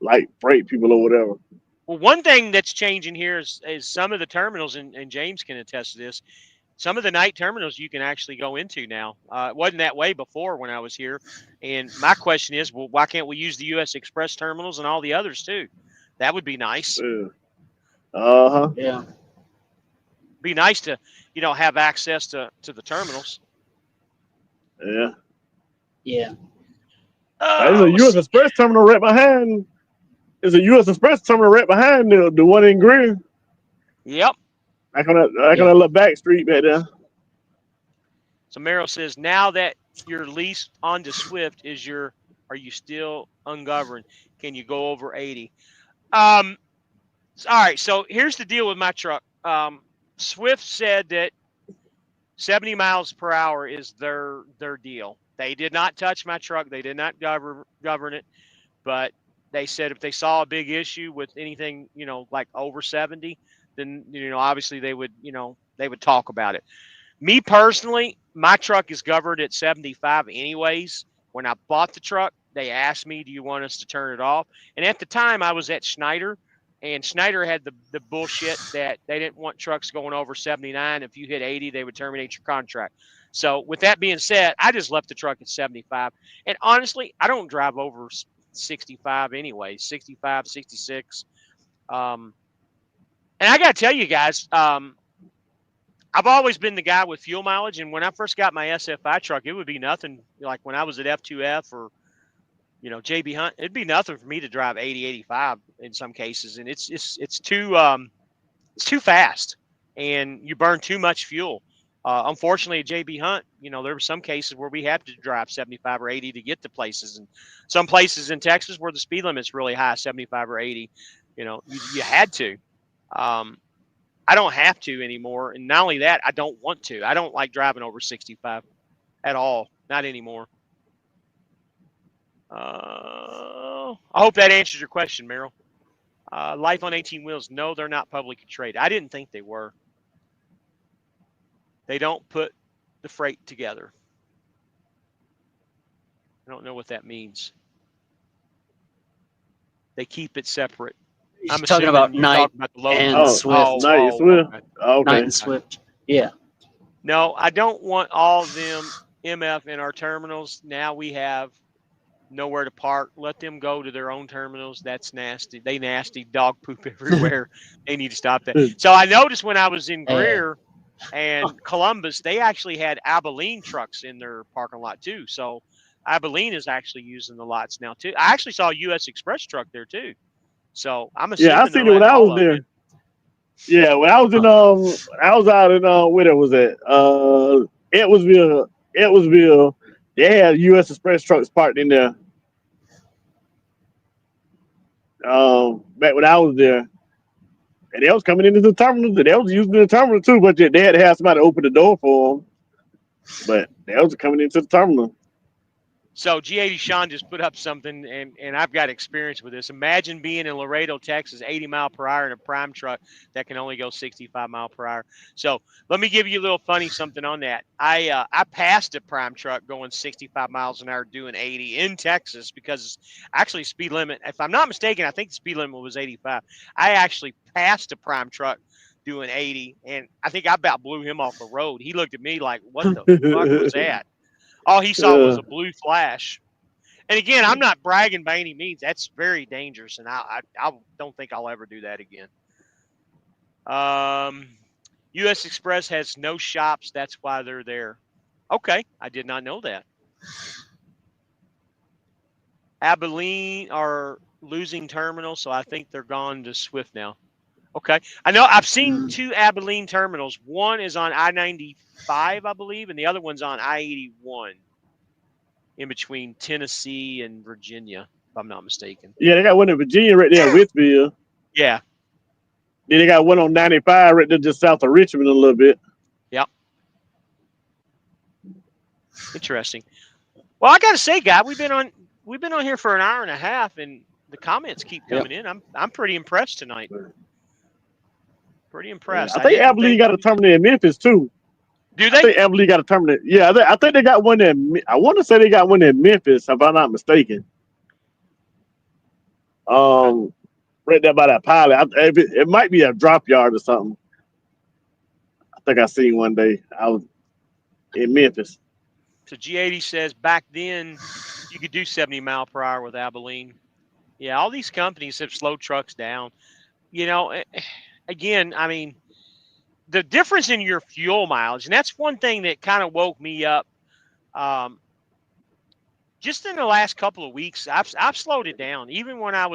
like freight people or whatever. Well, one thing that's changing here is some of the terminals, and James can attest to this. Some of the night terminals you can actually go into now. It wasn't that way before when I was here. And my question is, well, why can't we use the U.S. Express terminals and all the others too? That would be nice. Yeah. Be nice to, have access to the terminals. Yeah. Yeah. There's a U.S. Express terminal right behind. There's a U.S. Express terminal right behind the one in Greer. Yep. Back on that little back street back there. So Merrill says, now that your lease onto Swift is are you still ungoverned? Can you go over 80? All right. So here's the deal with my truck. Swift said that 70 miles per hour is their deal. They did not touch my truck. They did not govern it, but they said if they saw a big issue with anything, like over 70, then obviously they would talk about it. Me personally, my truck is governed at 75 anyways. When I bought the truck, they asked me, do you want us to turn it off? And at the time I was at Schneider, and Schneider had the bullshit that they didn't want trucks going over 79. If you hit 80, they would terminate your contract. So with that being said, I just left the truck at 75. And honestly, I don't drive over 65 anyway, 65, 66. And I got to tell you guys, I've always been the guy with fuel mileage, and when I first got my SFI truck, it would be nothing. Like when I was at F2F or, JB Hunt, it'd be nothing for me to drive 80, 85 in some cases, and it's too fast, and you burn too much fuel. Unfortunately, at JB Hunt, there were some cases where we had to drive 75 or 80 to get to places, and some places in Texas where the speed limit's really high, 75 or 80. You had to. I don't have to anymore. And not only that, I don't want to. I don't like driving over 65 at all. Not anymore. I hope that answers your question, Merrill. Life on 18 wheels. No, they're not publicly traded. I didn't think they were. They don't put the freight together. I don't know what that means. They keep it separate. I'm talking about Knight and Swift. Knight and Swift. Okay. Knight and Swift. Yeah. No, I don't want all of them MF in our terminals. Now we have nowhere to park. Let them go to their own terminals. That's nasty. They nasty. Dog poop everywhere. They need to stop that. So I noticed when I was in Greer and Columbus, they actually had Abilene trucks in their parking lot too. So Abilene is actually using the lots now too. I actually saw a U.S. Express truck there too. So I'm assuming. Yeah, I seen it when I was there. Yeah, when I was in I was out in where it was at Edwardsville. They had U.S. Express trucks parked in there. Back when I was there, and they was coming into the terminal. They was using the terminal too, but they had to have somebody open the door for them. But they was coming into the terminal. So G80 Sean just put up something, and I've got experience with this. Imagine being in Laredo, Texas, 80 mile per hour in a prime truck that can only go 65 mile per hour. So let me give you a little funny something on that. I passed a prime truck going 65 miles an hour doing 80 in Texas because actually speed limit, if I'm not mistaken, I think the speed limit was 85. I actually passed a prime truck doing 80, and I think I about blew him off the road. He looked at me like, what the fuck was that? All he saw was a blue flash. And again, I'm not bragging by any means. That's very dangerous, and I don't think I'll ever do that again. U.S. Express has no shops. That's why they're there. Okay, I did not know that. Abilene are losing terminals, so I think they're gone to Swift now. Okay. I know I've seen two Abilene terminals. One is on I-95, I believe, and the other one's on I-81 in between Tennessee and Virginia, if I'm not mistaken. Yeah, they got one in Virginia right there at Whitfield. Yeah. Then they got one on 95 right there just south of Richmond a little bit. Yep. Interesting. Well, I got to say, guy, we've been on here for an hour and a half, and the comments keep coming in. I'm pretty impressed tonight. Pretty impressed. I think Abilene got a terminal in Memphis too. Do they? I think Abilene got a terminal. Yeah, I think they got one in. I want to say they got one in Memphis, if I'm not mistaken. Right there by that pilot. It might be a drop yard or something. I think I seen one day. I was in Memphis. So G80 says back then you could do 70 mile per hour with Abilene. Yeah, all these companies have slowed trucks down. Again, I mean, the difference in your fuel mileage, and that's one thing that kind of woke me up. Just in the last couple of weeks, I've slowed it down. Even when I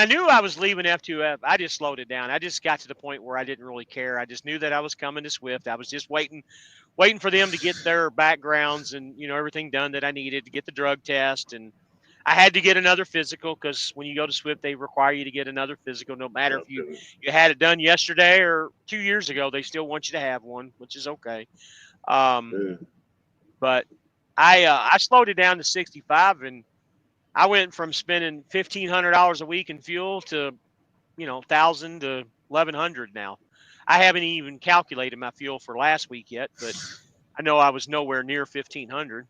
knew I was leaving F2F, I just slowed it down. I just got to the point where I didn't really care. I just knew that I was coming to Swift. I was just waiting waiting for them to get their backgrounds and everything done that I needed to get the drug test, and I had to get another physical because when you go to Swift, they require you to get another physical, no matter if you had it done yesterday or 2 years ago. They still want you to have one, which is okay. But I slowed it down to 65, and I went from spending $1,500 a week in fuel to 1,000 to 1,100 now. I haven't even calculated my fuel for last week yet, but I know I was nowhere near 1,500.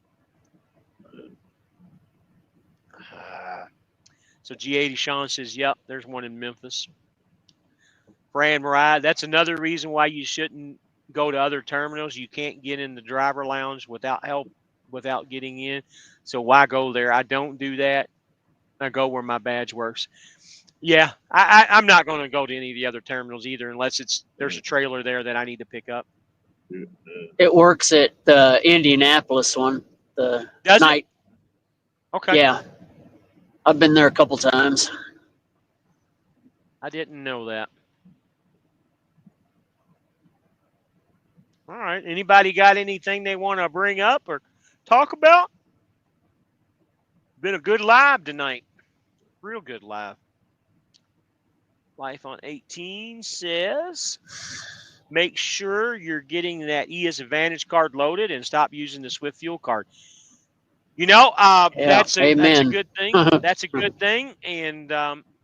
So G80 Sean says, "Yep, there's one in Memphis." Fran Mariah, that's another reason why you shouldn't go to other terminals. You can't get in the driver lounge without help, without getting in. So why go there? I don't do that. I go where my badge works. Yeah, I'm not going to go to any of the other terminals either, unless there's a trailer there that I need to pick up. It works at the Indianapolis one. The Does night. It? Okay. Yeah, I've been there a couple times. I didn't know that. All right. Anybody got anything they want to bring up or talk about? Been a good live tonight. Real good live. Life on 18 says, make sure you're getting that ES Advantage card loaded and stop using the Swift Fuel card. That's a good thing. That's a good thing. And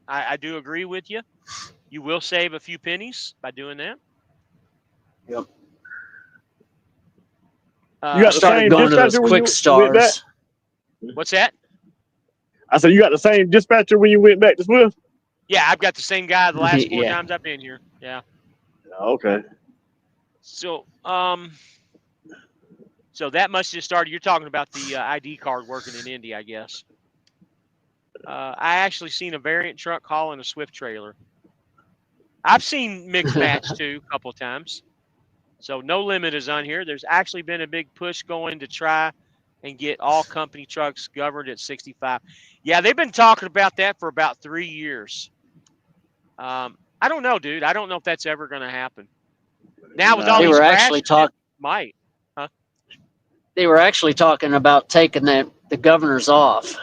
I do agree with you. You will save a few pennies by doing that. Yep. You got the started going to those quick stars. What's that? I said you got the same dispatcher when you went back to Swift? Yeah, I've got the same guy the last 4 times I've been here. Yeah. Okay. So, so that must have started. You're talking about the ID card working in Indy, I guess. I actually seen a variant truck hauling a Swift trailer. I've seen mixed match too a couple of times. So no limit is on here. There's actually been a big push going to try and get all company trucks governed at 65. Yeah, they've been talking about that for about 3 years. I don't know, dude. I don't know if that's ever going to happen. Now with all these crashes, it might. Huh? They were actually talking about taking the governors off.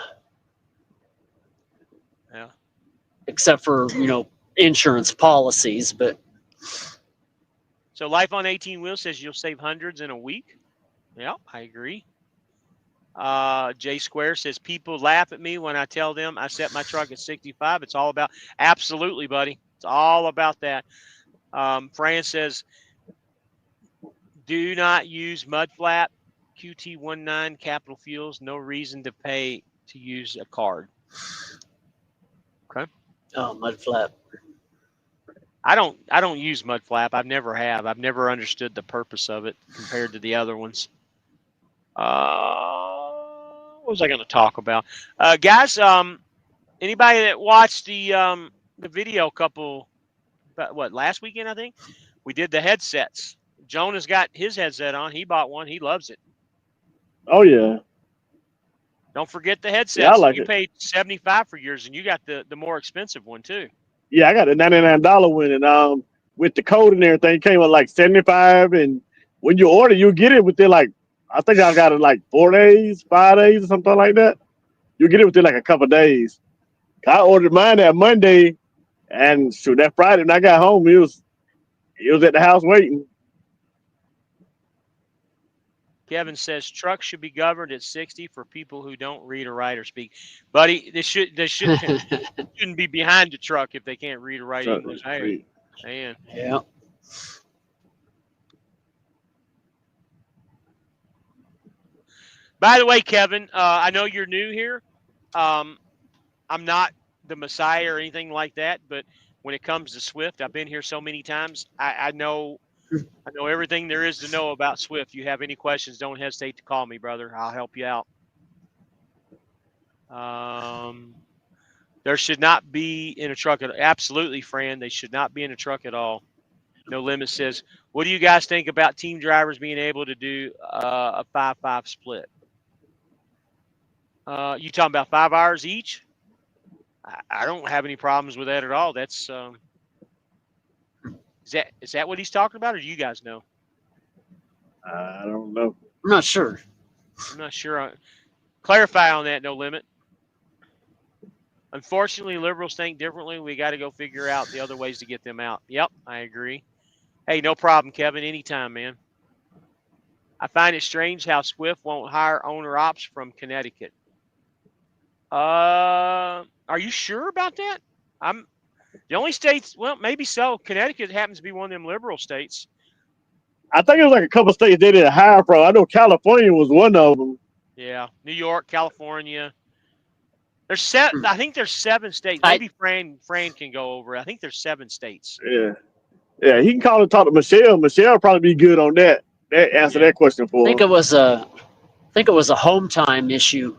Yeah. Except for, insurance policies, but. So Life on 18 Wheels says you'll save hundreds in a week. Yeah, I agree. J Square says people laugh at me when I tell them I set my truck at 65. It's all about, absolutely, buddy. It's all about that. Fran says, do not use mud flap, QT19 Capital Fuels. No reason to pay to use a card. Okay. Oh, mud flap. I don't use mud flap. I've never have. I've never understood the purpose of it compared to the other ones. What was I going to talk about? Guys, anybody that watched the video last weekend, I think? We did the headsets. Jonah's got his headset on. He bought one. He loves it. Oh, yeah. Don't forget the headsets. Yeah, I like you paid $75 for yours, and you got the more expensive one, too. Yeah, I got a $99 one, and with the code and everything, it came with like 75. And when you order, you get it within I think I got it like 4 days, 5 days, or something like that. You get it within like a couple of days. I ordered mine that Monday, and that Friday when I got home, it was at the house waiting. Kevin says trucks should be governed at 60 for people who don't read or write or speak. Buddy, they shouldn't be behind the truck if they can't read or write English. Hey, man. Yeah. By the way, Kevin, I know you're new here. I'm not the Messiah or anything like that, but when it comes to Swift, I've been here so many times. I know everything there is to know about Swift. If you have any questions, don't hesitate to call me, brother. I'll help you out. There should not be in a truck. Absolutely, Fran. They should not be in a truck at all. No Limit says, what do you guys think about team drivers being able to do a 5-5 split? You talking about 5 hours each? I don't have any problems with that at all. That's is that what he's talking about, or do you guys know? I don't know. I'm not sure. I'm not sure. Clarify on that, No Limit. Unfortunately, liberals think differently. We got to go figure out the other ways to get them out. Yep, I agree. Hey, no problem, Kevin. Anytime, man. I find it strange how Swift won't hire owner ops from Connecticut. Are you sure about that? I'm the only states. Well, maybe so. Connecticut happens to be one of them liberal states. I think it was like a couple states they didn't hire from. I know California was one of them. Yeah, New York, California. There's seven. I think there's 7 states. I- Maybe Fran can go over. I think there's 7 states. Yeah, he can call and talk to Michelle. Michelle will probably be good on that. Answer Yeah. that question I for think him. it was a home time issue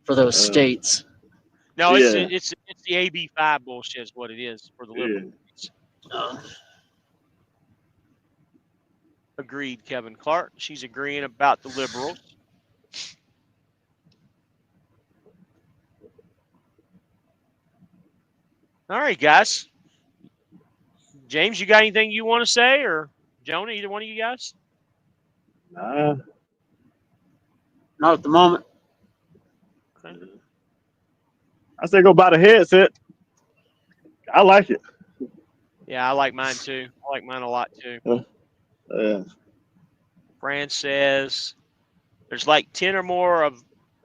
for those states. No, Yeah. it's the AB5 bullshit is what it is for the liberal states. Agreed, Kevin Clark. She's agreeing about the liberals. All right, guys. James, you got anything you want to say, or Jonah, either one of you guys? Nah. Not at the moment. Okay. I say go buy the headset. I like it. Yeah, I like mine too. I like mine a lot too. Fran says there's like 10 or more of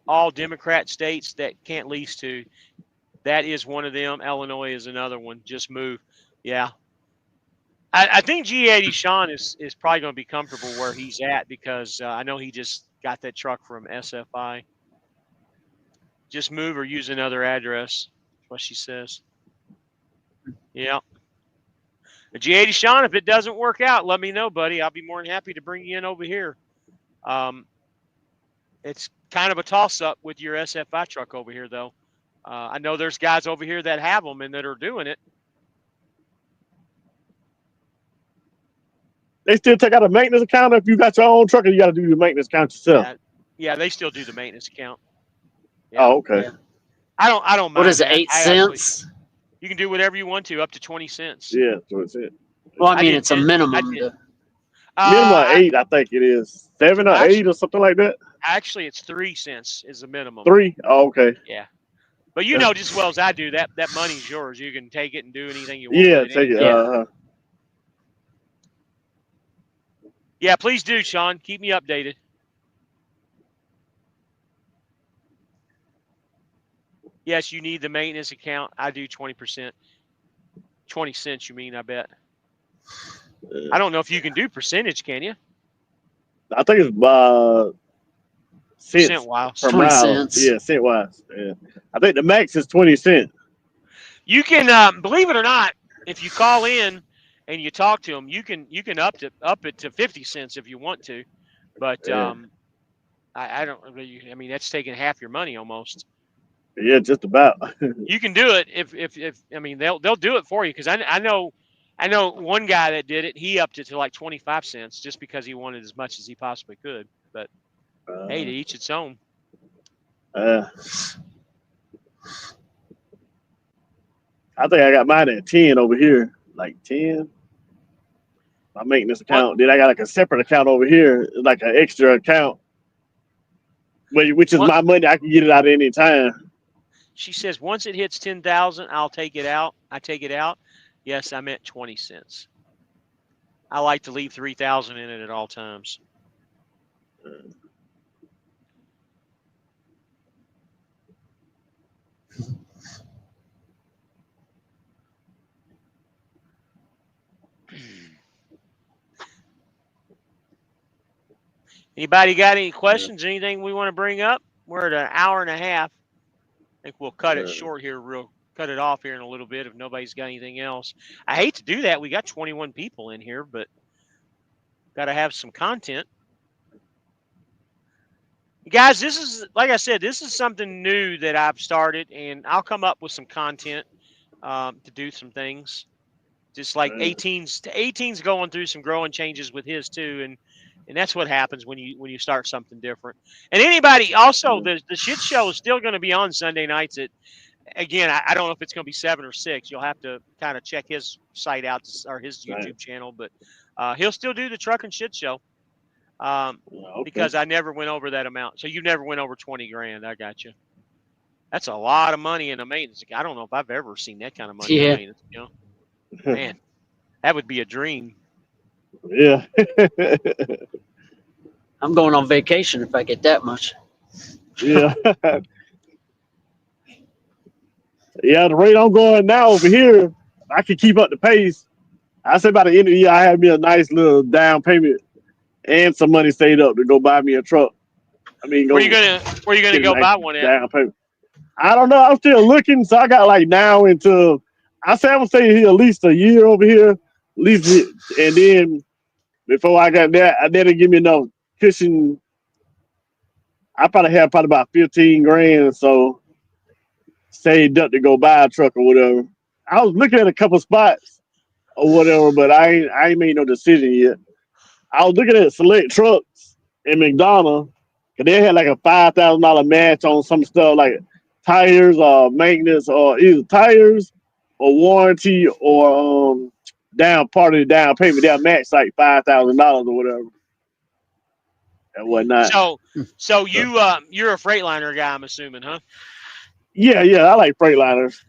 all Democrat states that can't lease to. That is one of them. Illinois is another one. Just move. Yeah. I think G80 Sean is probably going to be comfortable where he's at because I know he just got that truck from SFI. Just move or use another address. That's what she says. Yeah. G80 Sean, if it doesn't work out, let me know, buddy. I'll be more than happy to bring you in over here. It's kind of a toss-up with your SFI truck over here, though. I know there's guys over here that have them and that are doing it. They still take out a maintenance account if you got your own truck, or you got to do the maintenance account yourself. Yeah, they still do the maintenance account. Yeah. Oh, okay. Yeah. I don't mind. What is it, that. 8 cents? You can do whatever you want to, up to 20 cents. Yeah, that's it. Well, I I mean, did it's a 10 minimum. Minimum 8, I think it is. 7 or 8 or something like that. Actually, it's 3 cents is the minimum. 3? Oh, okay. Yeah. But you know just as well as I do, that money's yours. You can take it and do anything you want. Yeah, with it. take it. Yeah. Yeah, please do, Sean. Keep me updated. Yes, you need the maintenance account. I do 20%. 20 cents, you mean, I bet. I don't know if you can do percentage, can you? I think it's cents Cent wise. per 20 mile. cents. Yeah, cent wise. Yeah. I think the max is 20 cents. You can, believe it or not, if you call in and you talk to them, you can up it to 50 cents if you want to. But I don't. I mean, that's taking half your money almost. Yeah, just about. You can do it if I mean they'll do it for you because I know one guy that did it. He upped it to like 25 cents just because he wanted as much as he possibly could. But hey, to each its own. I think I got mine at 10 over here, like 10. My maintenance account. Then I got like a separate account over here, like an extra account, which is my money. I can get it out at any time. She says once it hits 10,000, I'll take it out. I take it out. Yes, I meant 20 cents. I like to leave 3,000 in it at all times. Anybody got any questions? Anything we want to bring up? We're at an hour and a half. I think we'll cut it short here, cut it off here in a little bit if nobody's got anything else. I hate to do that. We got 21 people in here, but got to have some content. Guys, this is, like I said, this is something new that I've started, and I'll come up with some content to do some things. Just like 18's going through some growing changes with his too, and that's what happens when you start something different. And anybody also, the shit show is still going to be on Sunday nights at, again, I don't know if it's going to be 7 or 6. You'll have to kind of check his site out or his YouTube channel, but he'll still do the truck and shit show. Okay. because I never went over that amount. So you never went over 20 grand. I got you. That's a lot of money in a maintenance. I don't know if I've ever seen that kind of money in Yeah. maintenance. You know, man, that would be a dream. Yeah. I'm going on vacation if I get that much. Yeah. Yeah, the rate I'm going now over here, I can keep up the pace. I say by the end of the year, I have me a nice little down payment and some money saved up to go buy me a truck. I mean, go Where you gonna get a go nice buy one at? down payment. I don't know. I'm still looking, so I got like now until I say I'm gonna stay here at least a year over here, at least, and then before I got that, I didn't give me enough cushion. I probably have about 15 grand, so saved up to go buy a truck or whatever. I was looking at a couple spots or whatever, but I ain't made no decision yet. I was looking at select trucks in McDonough, cause they had like a $5,000 match on some stuff like tires or maintenance or either tires or warranty or down part of the down payment. They'll match like $5,000 or whatever and whatnot. So you're a Freightliner guy, I'm assuming, huh? Yeah, I like Freightliners.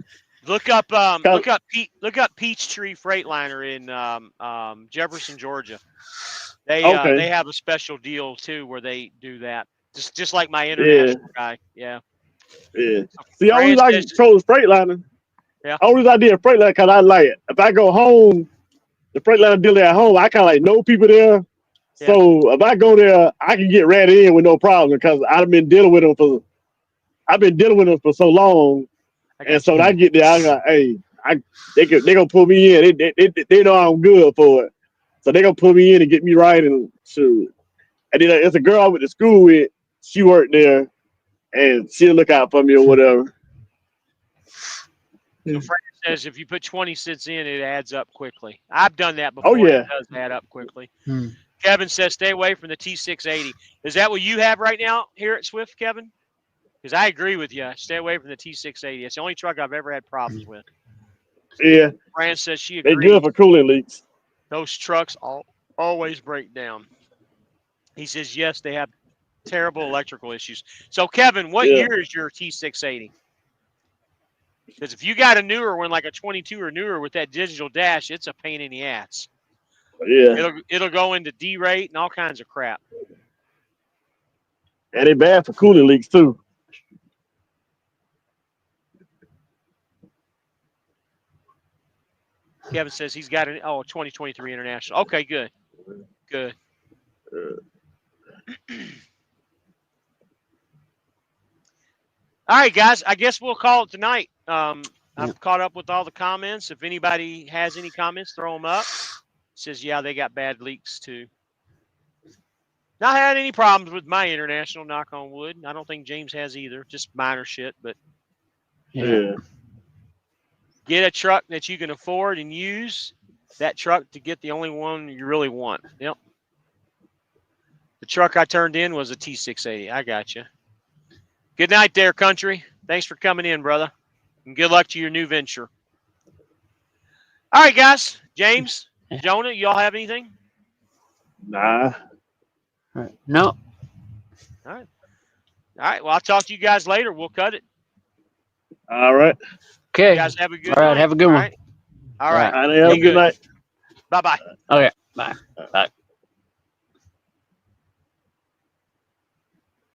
Look up Peachtree Freightliner in Jefferson, Georgia. They have a special deal too where they do that. Just like my international guy. Yeah. Yeah. See, only reason I chose Freightliner. Yeah. Only reason I did Freightliner because I like it. If I go home, the Freightliner dealer at home, I kind of like know people there. Yeah. So if I go there, I can get ratted in with no problem because I've been dealing with them for so long. And so when I get there, I got, hey, they gonna pull me in. They know I'm good for it. So they gonna pull me in and get me right and shoot. And then there's a girl I went to school with. She worked there, and she'll look out for me or whatever. So Frank says if you put 20 cents in, it adds up quickly. I've done that before. Oh yeah, it does add up quickly. Kevin says stay away from the T680. Is that what you have right now here at Swift, Kevin? Because I agree with you. Stay away from the T680. It's the only truck I've ever had problems with. Yeah. Fran says she agrees. They're good for cooling leaks. Those trucks always break down. He says, yes, they have terrible electrical issues. So, Kevin, what year is your T680? Because if you got a newer one, like a 22 or newer with that digital dash, it's a pain in the ass. Yeah. It'll go into D-rate and all kinds of crap. And they're bad for cooling leaks, too. Kevin says he's got 2023 International. Okay, good. Good. All right, guys. I guess we'll call it tonight. I've caught up with all the comments. If anybody has any comments, throw them up. Says, yeah, they got bad leaks too. Not had any problems with my International, knock on wood. I don't think James has either. Just minor shit, but Yeah. get a truck that you can afford and use that truck to get the only one you really want. Yep. The truck I turned in was a T680. I got you. Good night there, country. Thanks for coming in, brother. And good luck to your new venture. All right, guys. James, Jonah, y'all have anything? Nah. No. All right. All right. Well, I'll talk to you guys later. We'll cut it. All right. Okay. You guys have a good All right. night. Have a good one. All right. Have a good night. Bye-bye. Okay. Bye. Bye.